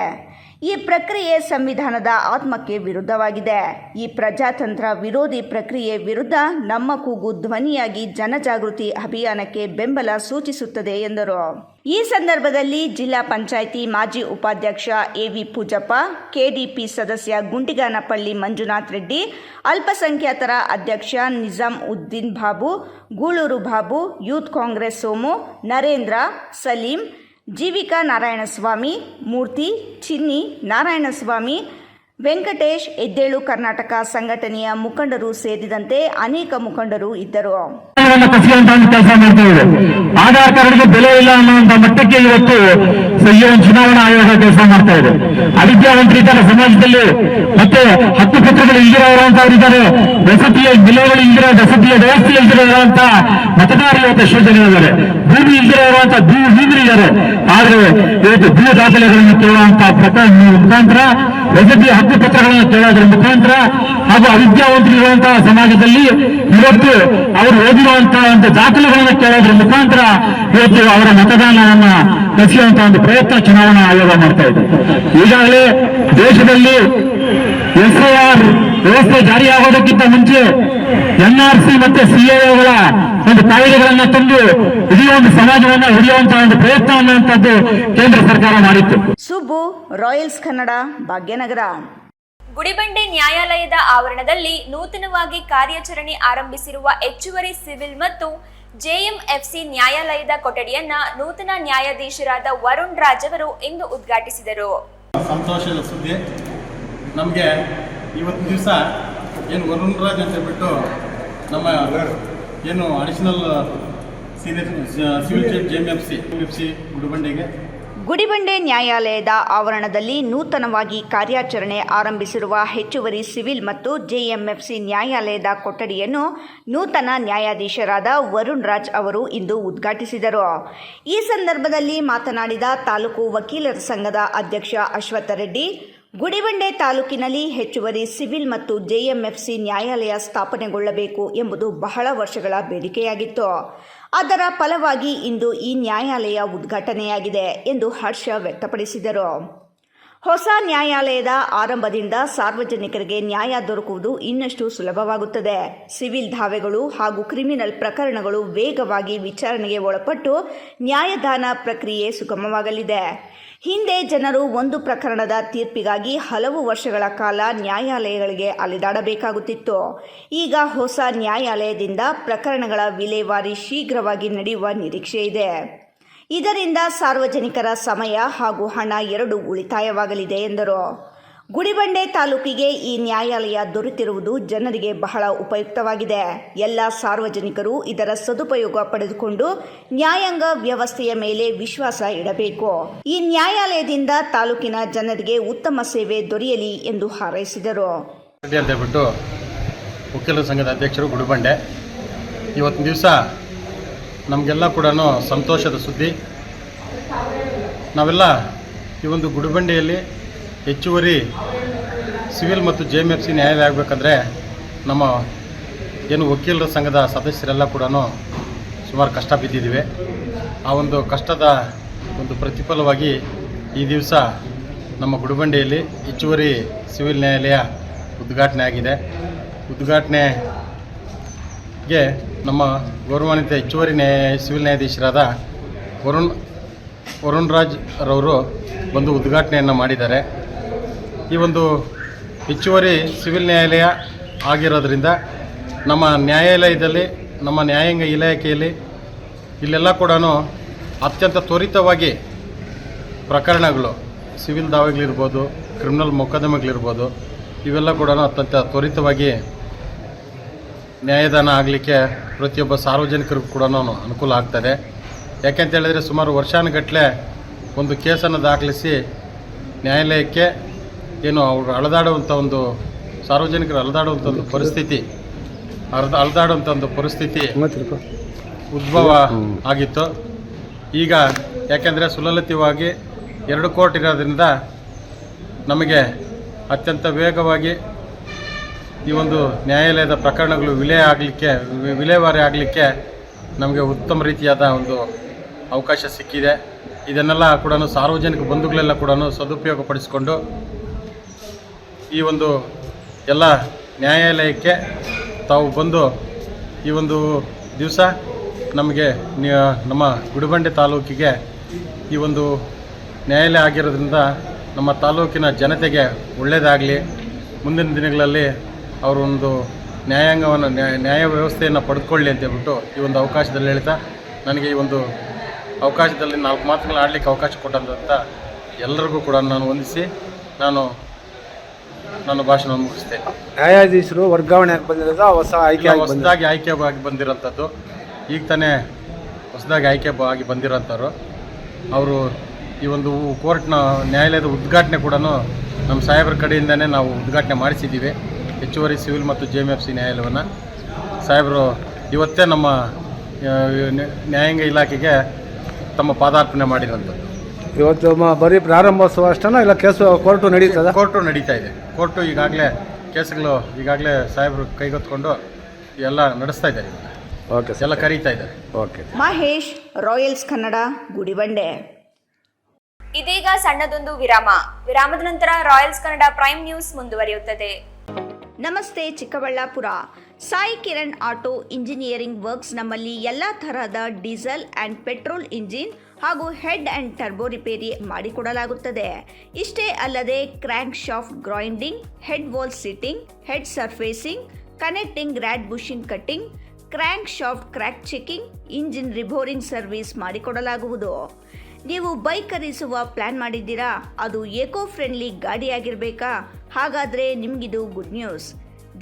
ಈ ಪ್ರಕ್ರಿಯೆ ಸಂವಿಧಾನದ ಆತ್ಮಕ್ಕೆ ವಿರುದ್ಧವಾಗಿದೆ. ಈ ಪ್ರಜಾತಂತ್ರ ವಿರೋಧಿ ಪ್ರಕ್ರಿಯೆ ವಿರುದ್ಧ ನಮ್ಮ ಕೂಗು ಧ್ವನಿಯಾಗಿ ಜನಜಾಗೃತಿ ಅಭಿಯಾನಕ್ಕೆ ಬೆಂಬಲ ಸೂಚಿಸುತ್ತದೆ ಎಂದರು. ಈ ಸಂದರ್ಭದಲ್ಲಿ ಜಿಲ್ಲಾ ಪಂಚಾಯಿತಿ ಮಾಜಿ ಉಪಾಧ್ಯಕ್ಷ AV ಪೂಜಪ್ಪ, KDP ಸದಸ್ಯ ಗುಂಡಿಗಾನಪಳ್ಳಿ ಮಂಜುನಾಥ್ ರೆಡ್ಡಿ, ಅಲ್ಪಸಂಖ್ಯಾತರ ಅಧ್ಯಕ್ಷ ನಿಜಾಮ್ ಉದ್ದೀನ್ ಬಾಬು, ಗೂಳೂರು ಬಾಬು, ಯೂತ್ ಕಾಂಗ್ರೆಸ್ ಸೋಮು, ನರೇಂದ್ರ, ಸಲೀಂ, ಜೀವಿಕಾ ನಾರಾಯಣಸ್ವಾಮಿ, ಮೂರ್ತಿ, ಚಿನ್ನಿ, ನಾರಾಯಣಸ್ವಾಮಿ, ವೆಂಕಟೇಶ್, ಎದ್ದೇಳು ಕರ್ನಾಟಕ ಸಂಘಟನೆಯ ಮುಖಂಡರು ಸೇರಿದಂತೆ ಅನೇಕ ಮುಖಂಡರು ಇದ್ದರು. ಕೆಲಸ ಮಾಡ್ತಾ ಇದೆ. ಆಧಾರ್ ಕಾರ್ಡ್ಗೆ ಬೆಲೆ ಇಲ್ಲ ಅನ್ನುವಂತ ಮಟ್ಟಕ್ಕೆ ಇವತ್ತು ಈ ಒಂದು ಚುನಾವಣಾ ಆಯೋಗ ಕೆಲಸ ಮಾಡ್ತಾ ಇದೆ. ಅವಿದ್ಯಾವಂತರಿದ್ದಾರೆ ಸಮಾಜದಲ್ಲಿ, ಮತ್ತೆ ಹಕ್ಕು ಪತ್ರಗಳು ಇಲ್ದಿರೋರಂತವರಿದ್ದಾರೆ, ವಸತಿಯ ಬೆಲೆಗಳು ಇಲ್ದಿರೋ, ವಸತಿಯ ವ್ಯವಸ್ಥೆ ಇಲ್ದಿರೋಂತ ಮತದಾರರು ಇವತ್ತು ಎಷ್ಟೋ ಜನ ಇದ್ದಾರೆ, ಭೂಮಿ ಇಲ್ದಿರೋಂತ ಭೂಮಿಗಳಿದ್ದಾರೆ. ಆದ್ರೆ ಇವತ್ತು ಭೂ ದಾಖಲೆಗಳನ್ನು ಕೇಳುವಂತ ಮುಖಾಂತರ, ವಸತಿ ಹಕ್ಕು ಪತ್ರಗಳನ್ನು ಕೇಳೋದ್ರ ಮುಖಾಂತರ ಹಾಗೂ ಅವಿದ್ಯಾವಂತರಿರುವಂತಹ ಸಮಾಜದಲ್ಲಿ ಇವತ್ತು ಅವರು ಓದಿರುವಂತಹ ಒಂದು ದಾಖಲೆಗಳನ್ನು ಕೇಳೋದ್ರ ಮುಖಾಂತರ ಇವತ್ತು ಅವರ ಮತದಾನವನ್ನು ಕಸಿಯುವಂತಹ ಒಂದು ಪ್ರಯತ್ನ ಚುನಾವಣಾ ಆಯೋಗ ಮಾಡ್ತಾ ಇದೆ. ಈಗಾಗಲೇ ದೇಶದಲ್ಲಿ SIR ವ್ಯವಸ್ಥೆ ಜಾರಿಯಾಗೋದಕ್ಕಿಂತ ಮುಂಚೆ NRC ಮತ್ತೆ CAAಗಳ ಒಂದು ಕಾಯ್ದೆಗಳನ್ನ ತಂದು ಇಡೀ ಒಂದು ಸಮಾಜವನ್ನ ಹಿಡಿಯುವಂತಹ ಒಂದು ಪ್ರಯತ್ನ ಅನ್ನುವಂಥದ್ದು ಕೇಂದ್ರ ಸರ್ಕಾರ ಮಾಡಿತ್ತು. ಸುಬ್ಬು, ರಾಯಲ್ಸ್ ಕನ್ನಡ, ಭಾಗ್ಯನಗರ. ಗುಡಿಬಂಡೆ ನ್ಯಾಯಾಲಯದ ಆವರಣದಲ್ಲಿ ನೂತನವಾಗಿ ಕಾರ್ಯಾಚರಣೆ ಆರಂಭಿಸಿರುವ ಹೆಚ್ಚುವರಿ ಸಿವಿಲ್ ಮತ್ತು JMFC ನ್ಯಾಯಾಲಯದ ಕೊಠಡಿಯನ್ನ ನೂತನ ನ್ಯಾಯಾಧೀಶರಾದ ವರುಣ್ ರಾಜ್ ಅವರು ಇಂದು ಉದ್ಘಾಟಿಸಿದರು. ಸಂತೋಷದ ಸುದ್ದಿ ನಮಗೆ ಇವತ್ತು ದಿವಸ ಏನು ವರುಣ್ ರಾಜ್ ಅಂತ ಹೇಳ್ಬಿಟ್ಟು ನಮ್ಮ ಏನು additional senior civil judge JMFC Gudibande ನ್ಯಾಯಾಲಯದ ಆವರಣದಲ್ಲಿ ನೂತನವಾಗಿ ಕಾರ್ಯಾಚರಣೆ ಆರಂಭಿಸಿರುವ ಹೆಚ್ಚುವರಿ ಸಿವಿಲ್ ಮತ್ತು JMFC ನ್ಯಾಯಾಲಯದ ಕೊಠಡಿಯನ್ನು ನೂತನ ನ್ಯಾಯಾಧೀಶರಾದ ವರುಣ್ ರಾಜ್ ಅವರು ಇಂದು ಉದ್ಘಾಟಿಸಿದರು. ಈ ಸಂದರ್ಭದಲ್ಲಿ ಮಾತನಾಡಿದ ತಾಲೂಕು ವಕೀಲರ ಸಂಘದ ಅಧ್ಯಕ್ಷ ಅಶ್ವತ್ಥ ರೆಡ್ಡಿ, ಗುಡಿಬಂಡೆ ತಾಲೂಕಿನಲ್ಲಿ ಹೆಚ್ಚುವರಿ ಸಿವಿಲ್ ಮತ್ತು JMFC ನ್ಯಾಯಾಲಯ ಸ್ಥಾಪನೆಗೊಳ್ಳಬೇಕು ಎಂಬುದು ಬಹಳ ವರ್ಷಗಳ ಬೇಡಿಕೆಯಾಗಿತ್ತು. ಅದರ ಫಲವಾಗಿ ಇಂದು ಈ ನ್ಯಾಯಾಲಯ ಉದ್ಘಾಟನೆಯಾಗಿದೆ ಎಂದು ಹರ್ಷ ವ್ಯಕ್ತಪಡಿಸಿದರು. ಹೊಸ ನ್ಯಾಯಾಲಯದ ಆರಂಭದಿಂದ ಸಾರ್ವಜನಿಕರಿಗೆ ನ್ಯಾಯ ದೊರಕುವುದು ಇನ್ನಷ್ಟು ಸುಲಭವಾಗುತ್ತದೆ. ಸಿವಿಲ್ ದಾವೆಗಳು ಹಾಗೂ ಕ್ರಿಮಿನಲ್ ಪ್ರಕರಣಗಳು ವೇಗವಾಗಿ ವಿಚಾರಣೆಗೆ ಒಳಪಟ್ಟು ನ್ಯಾಯದಾನ ಪ್ರಕ್ರಿಯೆ ಸುಗಮವಾಗಲಿದೆ. ಹಿಂದೆ ಜನರು ಒಂದು ಪ್ರಕರಣದ ತೀರ್ಪಿಗಾಗಿ ಹಲವು ವರ್ಷಗಳ ಕಾಲ ನ್ಯಾಯಾಲಯಗಳಿಗೆ ಅಲೆದಾಡಬೇಕಾಗುತ್ತಿತ್ತು. ಈಗ ಹೊಸ ನ್ಯಾಯಾಲಯದಿಂದ ಪ್ರಕರಣಗಳ ವಿಲೇವಾರಿ ಶೀಘ್ರವಾಗಿ ನಡೆಯುವ ನಿರೀಕ್ಷೆ ಇದೆ. ಇದರಿಂದ ಸಾರ್ವಜನಿಕರ ಸಮಯ ಹಾಗೂ ಹಣ ಎರಡೂ ಉಳಿತಾಯವಾಗಲಿದೆ ಎಂದರು. ಗುಡಿಬಂಡೆ ತಾಲೂಕಿಗೆ ಈ ನ್ಯಾಯಾಲಯ ದೊರೆತಿರುವುದು ಜನರಿಗೆ ಬಹಳ ಉಪಯುಕ್ತವಾಗಿದೆ. ಎಲ್ಲ ಸಾರ್ವಜನಿಕರು ಇದರ ಸದುಪಯೋಗ ಪಡೆದುಕೊಂಡು ನ್ಯಾಯಾಂಗ ವ್ಯವಸ್ಥೆಯ ಮೇಲೆ ವಿಶ್ವಾಸ ಇಡಬೇಕು. ಈ ನ್ಯಾಯಾಲಯದಿಂದ ತಾಲೂಕಿನ ಜನರಿಗೆ ಉತ್ತಮ ಸೇವೆ ದೊರೆಯಲಿ ಎಂದು ಹಾರೈಸಿದರು. ಅಂತ ಹೇಳ್ಬಿಟ್ಟು ವಕೀಲರ ಸಂಘದ ಅಧ್ಯಕ್ಷರು ಗುಡಿಬಂಡೆ, ಇವತ್ತಿನ ದಿವಸ ನಮಗೆಲ್ಲ ಕೂಡ ಸಂತೋಷದ ಸುದ್ದಿ. ನಾವೆಲ್ಲ ಈ ಒಂದು ಗುಡಿಬಂಡೆಯಲ್ಲಿ ಹೆಚ್ಚುವರಿ ಸಿವಿಲ್ ಮತ್ತು JMFC ನ್ಯಾಯಾಲಯ ಆಗಬೇಕಂದ್ರೆ ನಮ್ಮ ಏನು ವಕೀಲರ ಸಂಘದ ಸದಸ್ಯರೆಲ್ಲ ಕೂಡ ಸುಮಾರು ಕಷ್ಟ ಬಿದ್ದಿದ್ದೀವಿ. ಆ ಒಂದು ಕಷ್ಟದ ಒಂದು ಪ್ರತಿಫಲವಾಗಿ ಈ ದಿವಸ ನಮ್ಮ ಗುಡಿಬಂಡೆಯಲ್ಲಿ ಹೆಚ್ಚುವರಿ ಸಿವಿಲ್ ನ್ಯಾಯಾಲಯ ಉದ್ಘಾಟನೆ ಆಗಿದೆ. ಉದ್ಘಾಟನೆಗೆ ನಮ್ಮ ಗೌರವಾನ್ವಿತ ಹೆಚ್ಚುವರಿ ಸಿವಿಲ್ ನ್ಯಾಯಾಧೀಶರಾದ ವರುಣ್ ರಾಜ್ ರವರು ಒಂದು ಉದ್ಘಾಟನೆಯನ್ನು ಮಾಡಿದ್ದಾರೆ. ಈ ಒಂದು ಹೆಚ್ಚುವರಿ ಸಿವಿಲ್ ನ್ಯಾಯಾಲಯ ಆಗಿರೋದ್ರಿಂದ ನಮ್ಮ ನ್ಯಾಯಾಲಯದಲ್ಲಿ, ನಮ್ಮ ನ್ಯಾಯಾಂಗ ಇಲಾಖೆಯಲ್ಲಿ ಇಲ್ಲೆಲ್ಲ ಕೂಡ ಅತ್ಯಂತ ತ್ವರಿತವಾಗಿ ಪ್ರಕರಣಗಳು, ಸಿವಿಲ್ ದಾವೆಗಳಿರ್ಬೋದು, ಕ್ರಿಮಿನಲ್ ಮೊಕದ್ದಮೆಗಳಿರ್ಬೋದು, ಇವೆಲ್ಲ ಕೂಡ ಅತ್ಯಂತ ತ್ವರಿತವಾಗಿ ನ್ಯಾಯದಾನ ಆಗಲಿಕ್ಕೆ ಪ್ರತಿಯೊಬ್ಬ ಸಾರ್ವಜನಿಕರಿಗೂ ಕೂಡ ಅನುಕೂಲ ಆಗ್ತದೆ. ಯಾಕೆಂತ ಹೇಳಿದರೆ ಸುಮಾರು ವರ್ಷಾನುಗಟ್ಟಲೆ ಒಂದು ಕೇಸನ್ನು ದಾಖಲಿಸಿ ನ್ಯಾಯಾಲಯಕ್ಕೆ ಏನು ಅವರು ಅಳೆದಾಡುವಂಥ ಒಂದು ಸಾರ್ವಜನಿಕರು ಅಲೆದಾಡುವಂಥ ಒಂದು ಪರಿಸ್ಥಿತಿ ಉದ್ಭವ ಆಗಿತ್ತು. ಈಗ ಯಾಕೆಂದರೆ ಸುಲಲಿತವಾಗಿ 2 ಕೋರ್ಟ್ ಇರೋದ್ರಿಂದ ನಮಗೆ ಅತ್ಯಂತ ವೇಗವಾಗಿ ಈ ಒಂದು ನ್ಯಾಯಾಲಯದ ಪ್ರಕರಣಗಳು ವಿಲೇವಾರಿ ಆಗಲಿಕ್ಕೆ ನಮಗೆ ಉತ್ತಮ ರೀತಿಯಾದ ಒಂದು ಅವಕಾಶ ಸಿಕ್ಕಿದೆ. ಇದನ್ನೆಲ್ಲ ಕೂಡ ಸಾರ್ವಜನಿಕ ಬಂಧುಗಳೆಲ್ಲ ಕೂಡ ಸದುಪಯೋಗಪಡಿಸಿಕೊಂಡು ಈ ಒಂದು ಎಲ್ಲ ನ್ಯಾಯಾಲಯಕ್ಕೆ ತಾವು ಬಂದು ಈ ಒಂದು ದಿವಸ ನಮಗೆ ನಮ್ಮ ಗುಡಿಬಂಡೆ ತಾಲೂಕಿಗೆ ಈ ಒಂದು ನ್ಯಾಯಾಲಯ ಆಗಿರೋದ್ರಿಂದ ನಮ್ಮ ತಾಲೂಕಿನ ಜನತೆಗೆ ಒಳ್ಳೆಯದಾಗಲಿ, ಮುಂದಿನ ದಿನಗಳಲ್ಲಿ ಅವರು ಒಂದು ನ್ಯಾಯ ವ್ಯವಸ್ಥೆಯನ್ನು ಪಡೆದುಕೊಳ್ಳಿ ಅಂತ ಹೇಳ್ಬಿಟ್ಟು ಈ ಒಂದು ಅವಕಾಶದಲ್ಲಿ ಹೇಳ್ತಾ, ನನಗೆ ಈ ಒಂದು ಅವಕಾಶದಲ್ಲಿ 4 ಮಾತುಗಳನ್ನ ಆಡಲಿಕ್ಕೆ ಅವಕಾಶ ಕೊಟ್ಟಂತ ಎಲ್ಲರಿಗೂ ಕೂಡ ನಾನು ವಂದಿಸಿ ನನ್ನ ಭಾಷಣ ಮುಗಿಸ್ತೇನೆ. ನ್ಯಾಯಾಧೀಶರು ವರ್ಗಾವಣೆ ಬಂದಿರೋದು ಹೊಸದಾಗಿ ಆಯ್ಕೆಯಾಗಿ ಬಂದಿರೋಂಥದ್ದು, ಈಗ ತಾನೇ ಹೊಸದಾಗಿ ಆಗಿ ಬಂದಿರೋಂಥವ್ರು. ಅವರು ಈ ಒಂದು ಕೋರ್ಟ್ನ ನ್ಯಾಯಾಲಯದ ಉದ್ಘಾಟನೆ ಕೂಡ ನಮ್ಮ ಸಾಹೇಬರ ಕಡೆಯಿಂದನೇ ನಾವು ಉದ್ಘಾಟನೆ ಮಾಡಿಸಿದ್ದೀವಿ. ಹೆಚ್ಚುವರಿ ಸಿವಿಲ್ ಮತ್ತು JMFC ನ್ಯಾಯಾಲಯವನ್ನು ಸಾಹೇಬರು ಇವತ್ತೇ ನಮ್ಮ ನ್ಯಾಯಾಂಗ ಇಲಾಖೆಗೆ ತಮ್ಮ ಪಾದಾರ್ಪಣೆ ಮಾಡಿರೋಂಥದ್ದು. ಇವತ್ತು ಬರೀ ಪ್ರಾರಂಭೋತ್ಸವ ಅಷ್ಟೇ ಇಲ್ಲ ಕೋರ್ಟು ನಡೀತದೆ? ಕೋರ್ಟು ನಡೀತಾ ಇದೆ. ಕೋರ್ಟು ಕೇಸುಗಳು ಈಗಾಗಲೇ ಸಾಹೇಬರು ಕೈಗೆತ್ತಿಕೊಂಡು ಎಲ್ಲ ನಡೆಸ್ತಾ ಇದ್ದಾರೆ. ಓಕೆ, ಎಲ್ಲ ಕರೀತಾ ಇದ್ದಾರೆ. ಓಕೆ. ಮಹೇಶ್, ರಾಯಲ್ಸ್ ಕನ್ನಡ, ಗುಡಿಬಂಡೆ. ಇದೀಗ ಸಣ್ಣದೊಂದು ವಿರಾಮದ ನಂತರ ರಾಯಲ್ಸ್ ಕನ್ನಡ ಪ್ರೈಮ್ ನ್ಯೂಸ್ ಮುಂದುವರಿಯುತ್ತದೆ. ನಮಸ್ತೆ Chikkaballapur. Sai Kiran auto engineering works ನಮ್ಮಲ್ಲಿ ಎಲ್ಲ ತರಹದ ಡೀಸೆಲ್ ಆ್ಯಂಡ್ ಪೆಟ್ರೋಲ್ ಇಂಜಿನ್ ಹಾಗೂ ಹೆಡ್ ಆ್ಯಂಡ್ ಟರ್ಬೋ ರಿಪೇರಿ ಮಾಡಿಕೊಡಲಾಗುತ್ತದೆ. ಇಷ್ಟೇ ಅಲ್ಲದೆ crankshaft grinding, head valve seating, head surfacing, connecting rod bushing cutting, crankshaft crack checking, engine reboring service ಮಾಡಿಕೊಡಲಾಗುವುದು. ನೀವು ಬೈಕ್ ಖರೀದಿಸುವ ಪ್ಲಾನ್ ಮಾಡಿದ್ದೀರಾ? ಅದು ಏಕೋ ಫ್ರೆಂಡ್ಲಿ ಗಾಡಿಯಾಗಿರಬೇಕಾ? ಹಾಗಾದರೆ ನಿಮಗಿದು good news.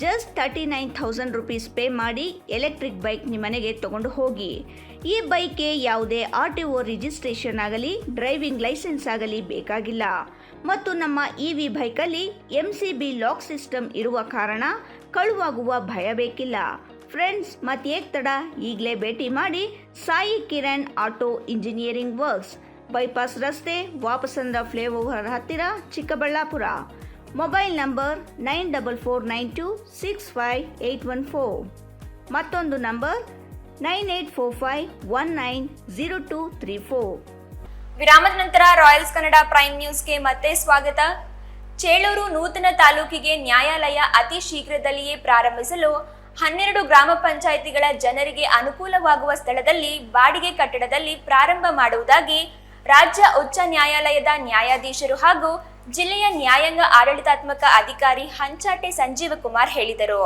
Just 39,000 rupees pay ಮಾಡಿ ಎಲೆಕ್ಟ್ರಿಕ್ ಬೈಕ್ ನಿಮ್ಮನೆಗೆ ತಗೊಂಡು ಹೋಗಿ. ಈ ಬೈಕ್ಗೆ ಯಾವುದೇ RTO ರಿಜಿಸ್ಟ್ರೇಷನ್ ಆಗಲಿ, ಡ್ರೈವಿಂಗ್ ಲೈಸೆನ್ಸ್ ಆಗಲಿ ಬೇಕಾಗಿಲ್ಲ. ಮತ್ತು ನಮ್ಮ EV ಬೈಕಲ್ಲಿ MCB ಲಾಕ್ ಸಿಸ್ಟಮ್ ಇರುವ ಕಾರಣ ಕಳುವಾಗುವ ಭಯ ಬೇಕಿಲ್ಲ. ಫ್ರೆಂಡ್ಸ್, ಮತ್ತೇಕ್ ತಡ, ಈಗಲೇ ಭೇಟಿ ಮಾಡಿ Sai Kiran auto engineering works, bypass ರಸ್ತೆ, ವಾಪಸಂದ್ರ ಫ್ಲೈಓವರ್ ಹತ್ತಿರ, ಚಿಕ್ಕಬಳ್ಳಾಪುರ. Mobile number 9449265814. ಮತ್ತೊಂದು ನಂಬರ್ 9845190234. ವಿರಾಮದ ನಂತರ ರಾಯಲ್ಸ್ ಕನ್ನಡ ಪ್ರೈಮ್ ನ್ಯೂಸ್ಗೆ ಮತ್ತೆ ಸ್ವಾಗತ. ಚೇಳೂರು ನೂತನ ತಾಲೂಕಿಗೆ ನ್ಯಾಯಾಲಯ ಅತಿ ಶೀಘ್ರದಲ್ಲಿಯೇ ಪ್ರಾರಂಭಿಸಲು 12 ಗ್ರಾಮ ಪಂಚಾಯಿತಿಗಳ ಜನರಿಗೆ ಅನುಕೂಲವಾಗುವ ಸ್ಥಳದಲ್ಲಿ ಬಾಡಿಗೆ ಕಟ್ಟಡದಲ್ಲಿ ಪ್ರಾರಂಭ ಮಾಡುವುದಾಗಿ ರಾಜ್ಯ ಉಚ್ಚ ನ್ಯಾಯಾಲಯದ ನ್ಯಾಯಾಧೀಶರು ಹಾಗೂ ಜಿಲ್ಲೆಯ ನ್ಯಾಯಾಂಗ ಆಡಳಿತಾತ್ಮಕ ಅಧಿಕಾರಿ ಹಂಚಾಟೆ ಸಂಜೀವಕುಮಾರ್ ಹೇಳಿದರು.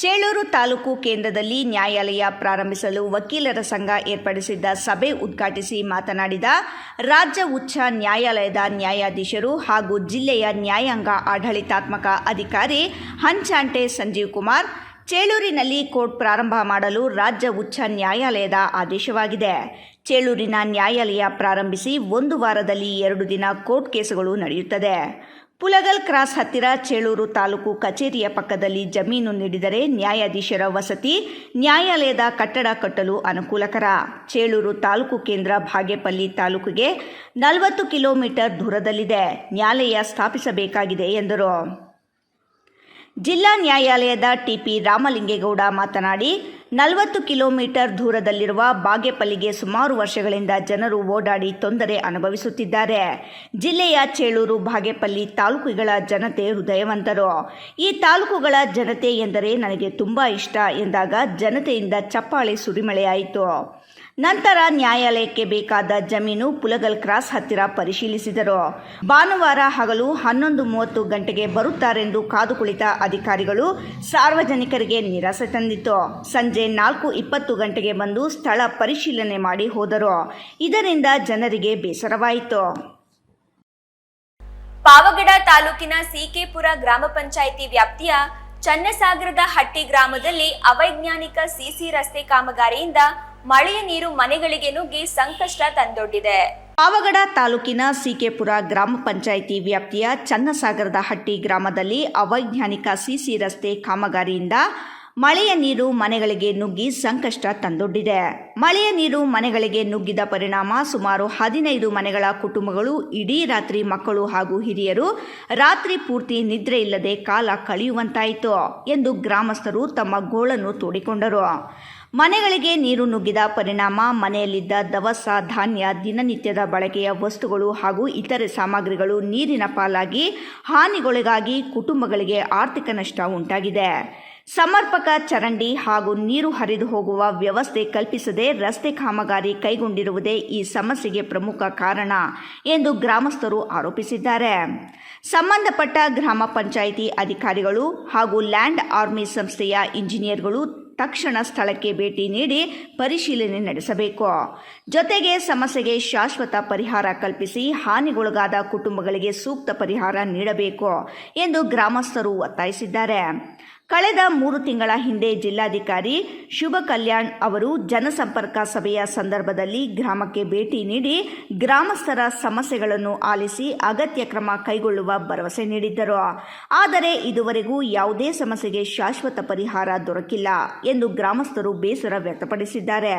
ಚೇಳೂರು ತಾಲೂಕು ಕೇಂದ್ರದಲ್ಲಿ ನ್ಯಾಯಾಲಯ ಪ್ರಾರಂಭಿಸಲು ವಕೀಲರ ಸಂಘ ಏರ್ಪಡಿಸಿದ್ದ ಸಭೆ ಉದ್ಘಾಟಿಸಿ ಮಾತನಾಡಿದ ರಾಜ್ಯ ಉಚ್ಚ ನ್ಯಾಯಾಲಯದ ನ್ಯಾಯಾಧೀಶರು ಹಾಗೂ ಜಿಲ್ಲೆಯ ನ್ಯಾಯಾಂಗ ಆಡಳಿತಾತ್ಮಕ ಅಧಿಕಾರಿ ಹಂಚಾಟೆ ಸಂಜೀವ್ ಕುಮಾರ್, ಚೇಳೂರಿನಲ್ಲಿ ಕೋರ್ಟ್ ಪ್ರಾರಂಭ ಮಾಡಲು ರಾಜ್ಯ ಉಚ್ಚ ನ್ಯಾಯಾಲಯದ ಆದೇಶವಾಗಿದೆ. ಚೇಳೂರಿನ ನ್ಯಾಯಾಲಯ ಪ್ರಾರಂಭಿಸಿ 1 ವಾರದಲ್ಲಿ 2 ದಿನ ಕೋರ್ಟ್ ಕೇಸುಗಳು ನಡೆಯುತ್ತದೆ. ಪುಲಗಲ್ ಕ್ರಾಸ್ ಹತ್ತಿರ ಚೇಳೂರು ತಾಲೂಕು ಕಚೇರಿಯ ಪಕ್ಕದಲ್ಲಿ ಜಮೀನು ನೀಡಿದರೆ ನ್ಯಾಯಾಧೀಶರ ವಸತಿ, ನ್ಯಾಯಾಲಯದ ಕಟ್ಟಡ ಕಟ್ಟಲು ಅನುಕೂಲಕರ. ಚೇಳೂರು ತಾಲೂಕು ಕೇಂದ್ರ ಬಾಗೇಪಲ್ಲಿ ತಾಲೂಕಿಗೆ 40 ಕಿಲೋಮೀಟರ್ ದೂರದಲ್ಲಿದೆ. ನ್ಯಾಯಾಲಯ ಸ್ಥಾಪಿಸಬೇಕಾಗಿದೆ ಎಂದರು. ಜಿಲ್ಲಾ ನ್ಯಾಯಾಲಯದ TP ರಾಮಲಿಂಗೇಗೌಡ ಮಾತನಾಡಿ, 40 ಕಿಲೋಮೀಟರ್ ದೂರದಲ್ಲಿರುವ ಬಾಗೇಪಲ್ಲಿಗೆ ಸುಮಾರು ವರ್ಷಗಳಿಂದ ಜನರು ಓಡಾಡಿ ತೊಂದರೆ ಅನುಭವಿಸುತ್ತಿದ್ದಾರೆ. ಜಿಲ್ಲೆಯ ಚೇಳೂರು, ಬಾಗೇಪಲ್ಲಿ ತಾಲೂಕುಗಳ ಜನತೆ ಹೃದಯವಂತರು. ಈ ತಾಲೂಕುಗಳ ಜನತೆ ಎಂದರೆ ನನಗೆ ತುಂಬ ಇಷ್ಟ ಎಂದಾಗ ಜನತೆಯಿಂದ ಚಪ್ಪಾಳೆ ಸುರಿಮಳೆಯಾಯಿತು. ನಂತರ ನ್ಯಾಯಾಲಯಕ್ಕೆ ಬೇಕಾದ ಜಮೀನು ಪುಲಗಲ್ ಕ್ರಾಸ್ ಹತ್ತಿರ ಪರಿಶೀಲಿಸಿದರು. ಭಾನುವಾರ ಹಗಲು 11:30 ಗಂಟೆಗೆ ಬರುತ್ತಾರೆಂದು ಕಾದು ಕುಳಿತ ಅಧಿಕಾರಿಗಳು ಸಾರ್ವಜನಿಕರಿಗೆ ನಿರಾಸೆ ತಂದಿತು. ಸಂಜೆ 4:20 ಗಂಟೆಗೆ ಬಂದು ಸ್ಥಳ ಪರಿಶೀಲನೆ ಮಾಡಿ ಹೋದರು. ಇದರಿಂದ ಜನರಿಗೆ ಬೇಸರವಾಯಿತು. ಪಾವಗಡ ತಾಲೂಕಿನ ಸಿಕೆಪುರ ಗ್ರಾಮ ಪಂಚಾಯಿತಿ ವ್ಯಾಪ್ತಿಯ ಚನ್ನಸಾಗರದ ಹಟ್ಟಿ ಗ್ರಾಮದಲ್ಲಿ ಅವೈಜ್ಞಾನಿಕ ಸಿಸಿ ರಸ್ತೆ ಕಾಮಗಾರಿಯಿಂದ ಮಳೆಯ ನೀರು ಮನೆಗಳಿಗೆ ನುಗ್ಗಿ ಸಂಕಷ್ಟ ತಂದೊಡ್ಡಿದೆ. ಪಾವಗಡ ತಾಲೂಕಿನ ಸಿಕೆಪುರ ಗ್ರಾಮ ಪಂಚಾಯಿತಿ ವ್ಯಾಪ್ತಿಯ ಚನ್ನಸಾಗರದ ಹಟ್ಟಿ ಗ್ರಾಮದಲ್ಲಿ ಅವೈಜ್ಞಾನಿಕ ಸಿಸಿ ರಸ್ತೆ ಕಾಮಗಾರಿಯಿಂದ ಮಳೆಯ ನೀರು ಮನೆಗಳಿಗೆ ನುಗ್ಗಿ ಸಂಕಷ್ಟ ತಂದೊಡ್ಡಿದೆ. ಮಳೆಯ ನೀರು ಮನೆಗಳಿಗೆ ನುಗ್ಗಿದ ಪರಿಣಾಮ ಸುಮಾರು 15 ಮನೆಗಳ ಕುಟುಂಬಗಳು ಇಡೀ ರಾತ್ರಿ ಮಕ್ಕಳು ಹಾಗೂ ಹಿರಿಯರು ರಾತ್ರಿ ಪೂರ್ತಿ ನಿದ್ರೆ ಇಲ್ಲದೆ ಕಾಲ ಕಳೆಯುವಂತಾಯಿತು ಎಂದು ಗ್ರಾಮಸ್ಥರು ತಮ್ಮ ಗೋಳನ್ನು ತೋಡಿಕೊಂಡರು. ಮನೆಗಳಿಗೆ ನೀರು ನುಗ್ಗಿದ ಪರಿಣಾಮ ಮನೆಯಲ್ಲಿದ್ದ ದವಸ ಧಾನ್ಯ, ದಿನನಿತ್ಯದ ಬಳಕೆಯ ವಸ್ತುಗಳು ಹಾಗೂ ಇತರೆ ಸಾಮಗ್ರಿಗಳು ನೀರಿನ ಪಾಲಾಗಿ ಹಾನಿಗೊಳಗಾಗಿ ಕುಟುಂಬಗಳಿಗೆ ಆರ್ಥಿಕ ನಷ್ಟ ಉಂಟಾಗಿದೆ. ಸಮರ್ಪಕ ಚರಂಡಿ ಹಾಗೂ ನೀರು ಹರಿದು ಹೋಗುವ ವ್ಯವಸ್ಥೆ ಕಲ್ಪಿಸದೆ ರಸ್ತೆ ಕಾಮಗಾರಿ ಕೈಗೊಂಡಿರುವುದೇ ಈ ಸಮಸ್ಯೆಗೆ ಪ್ರಮುಖ ಕಾರಣ ಎಂದು ಗ್ರಾಮಸ್ಥರು ಆರೋಪಿಸಿದ್ದಾರೆ. ಸಂಬಂಧಪಟ್ಟ ಗ್ರಾಮ ಪಂಚಾಯಿತಿ ಅಧಿಕಾರಿಗಳು ಹಾಗೂ ಲ್ಯಾಂಡ್ ಆರ್ಮಿ ಸಂಸ್ಥೆಯ ಇಂಜಿನಿಯರ್ಗಳು ತಕ್ಷಣ ಸ್ಥಳಕ್ಕೆ ಭೇಟಿ ನೀಡಿ ಪರಿಶೀಲನೆ ನಡೆಸಬೇಕು. ಜೊತೆಗೆ ಸಮಸ್ಯೆಗೆ ಶಾಶ್ವತ ಪರಿಹಾರ ಕಲ್ಪಿಸಿ ಹಾನಿಗೊಳಗಾದ ಕುಟುಂಬಗಳಿಗೆ ಸೂಕ್ತ ಪರಿಹಾರ ನೀಡಬೇಕು ಎಂದು ಗ್ರಾಮಸ್ಥರು ಒತ್ತಾಯಿಸಿದ್ದಾರೆ. ಕಳೆದ 3 ತಿಂಗಳ ಹಿಂದೆ ಜಿಲ್ಲಾಧಿಕಾರಿ ಶುಭ ಕಲ್ಯಾಣ್ ಅವರು ಜನಸಂಪರ್ಕ ಸಭೆಯ ಸಂದರ್ಭದಲ್ಲಿ ಗ್ರಾಮಕ್ಕೆ ಭೇಟಿ ನೀಡಿ ಗ್ರಾಮಸ್ಥರ ಸಮಸ್ಯೆಗಳನ್ನು ಆಲಿಸಿ ಅಗತ್ಯ ಕ್ರಮ ಕೈಗೊಳ್ಳುವ ಭರವಸೆ ನೀಡಿದ್ದರು. ಆದರೆ ಇದುವರೆಗೂ ಯಾವುದೇ ಸಮಸ್ಯೆಗೆ ಶಾಶ್ವತ ಪರಿಹಾರ ದೊರಕಿಲ್ಲ ಎಂದು ಗ್ರಾಮಸ್ಥರು ಬೇಸರ ವ್ಯಕ್ತಪಡಿಸಿದ್ದಾರೆ.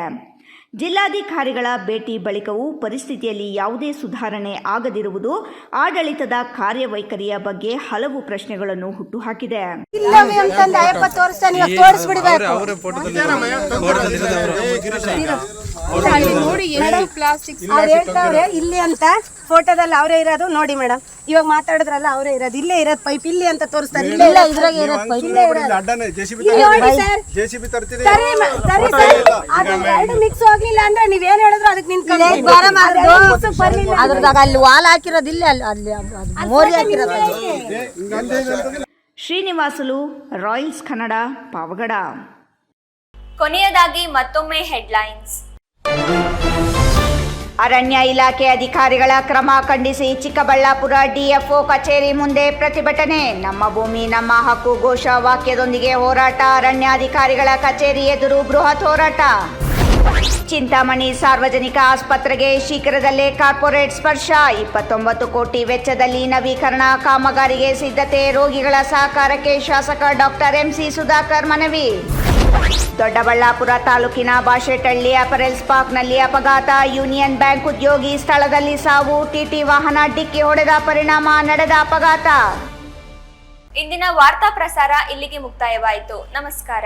ಜಿಲ್ಲಾಧಿಕಾರಿಗಳ ಭೇಟಿ ಬಳಿಕವೂ ಪರಿಸ್ಥಿತಿಯಲ್ಲಿ ಯಾವುದೇ ಸುಧಾರಣೆ ಆಗದಿರುವುದು ಆಡಳಿತದ ಕಾರ್ಯವೈಖರಿಯ ಬಗ್ಗೆ ಹಲವು ಪ್ರಶ್ನೆಗಳನ್ನು ಹುಟ್ಟುಹಾಕಿದೆ. ಇಲ್ಲಿ ಅಂತ ಫೋಟೋದಲ್ಲಿ ಅವರೇ ಇರೋದು ನೋಡಿ ಮೇಡಮ್, ಇವಾಗ ಮಾತಾಡಿದ್ರಲ್ಲ ಅವರೇ ಇರೋದು, ಇಲ್ಲೇ ಇರೋದು ಪೈಪ್ ಇಲ್ಲಿ ಅಂತ ತೋರಿಸ್ತಾರೆ. ಮಿಕ್ಸ್ ಹೋಗ್ಲಿಲ್ಲ ಅಂದ್ರೆ ನೀವೇನ್ ಹೇಳಿದ್ರು ಅದಕ್ಕೆ ಅದ್ರದಾಗ ಅಲ್ಲಿ ವಾಲ್ ಹಾಕಿರೋದು ಇಲ್ಲಿ ಅಲ್ಲಿ ಮೋರಿ ಹಾಕಿರೋದು. ಶ್ರೀನಿವಾಸುಲು, ರಾಯಲ್ಸ್ ಕನ್ನಡ, ಪಾವಗಡ. ಕೊನೆಯದಾಗಿ ಮತ್ತೊಮ್ಮೆ ಹೆಡ್ಲೈನ್ಸ್. ಅರಣ್ಯ ಇಲಾಖೆ ಅಧಿಕಾರಿಗಳ ಕ್ರಮ ಖಂಡಿಸಿ ಚಿಕ್ಕಬಳ್ಳಾಪುರ ಡಿಎಫ್ಒ ಕಚೇರಿ ಮುಂದೆ ಪ್ರತಿಭಟನೆ. ನಮ್ಮ ಭೂಮಿ ನಮ್ಮ ಹಕ್ಕು ಘೋಷ ವಾಕ್ಯದೊಂದಿಗೆ ಹೋರಾಟ. ಅರಣ್ಯಾಧಿಕಾರಿಗಳ ಕಚೇರಿ ಎದುರು ಬೃಹತ್ ಹೋರಾಟ. ಚಿಂತಾಮಣಿ ಸಾರ್ವಜನಿಕ ಆಸ್ಪತ್ರೆಗೆ ಶೀಘ್ರದಲ್ಲೇ ಕಾರ್ಪೊರೇಟ್ ಸ್ಪರ್ಶ. 29 ಕೋಟಿ ವೆಚ್ಚದಲ್ಲಿ ನವೀಕರಣ ಕಾಮಗಾರಿಗೆ ಸಿದ್ಧತೆ. ರೋಗಿಗಳ ಸಹಕಾರಕ್ಕೆ ಶಾಸಕ ಡಾಕ್ಟರ್ ಎಂಸಿ ಸುಧಾಕರ್ ಮನವಿ. ದೊಡ್ಡಬಳ್ಳಾಪುರ ತಾಲೂಕಿನ ಬಾಶೆಟ್ಟಹಳ್ಳಿ ಅಪರೆಲ್ಸ್ ಪಾರ್ಕ್ನಲ್ಲಿ ಅಪಘಾತ. ಯೂನಿಯನ್ ಬ್ಯಾಂಕ್ ಉದ್ಯೋಗಿ ಸ್ಥಳದಲ್ಲಿ ಸಾವು. ಟಿಟಿ ವಾಹನ ಡಿಕ್ಕಿ ಹೊಡೆದ ಪರಿಣಾಮ ನಡೆದ ಅಪಘಾತ. ಇಂದಿನ ವಾರ್ತಾ ಪ್ರಸಾರ ಇಲ್ಲಿಗೆ ಮುಕ್ತಾಯವಾಯಿತು. ನಮಸ್ಕಾರ.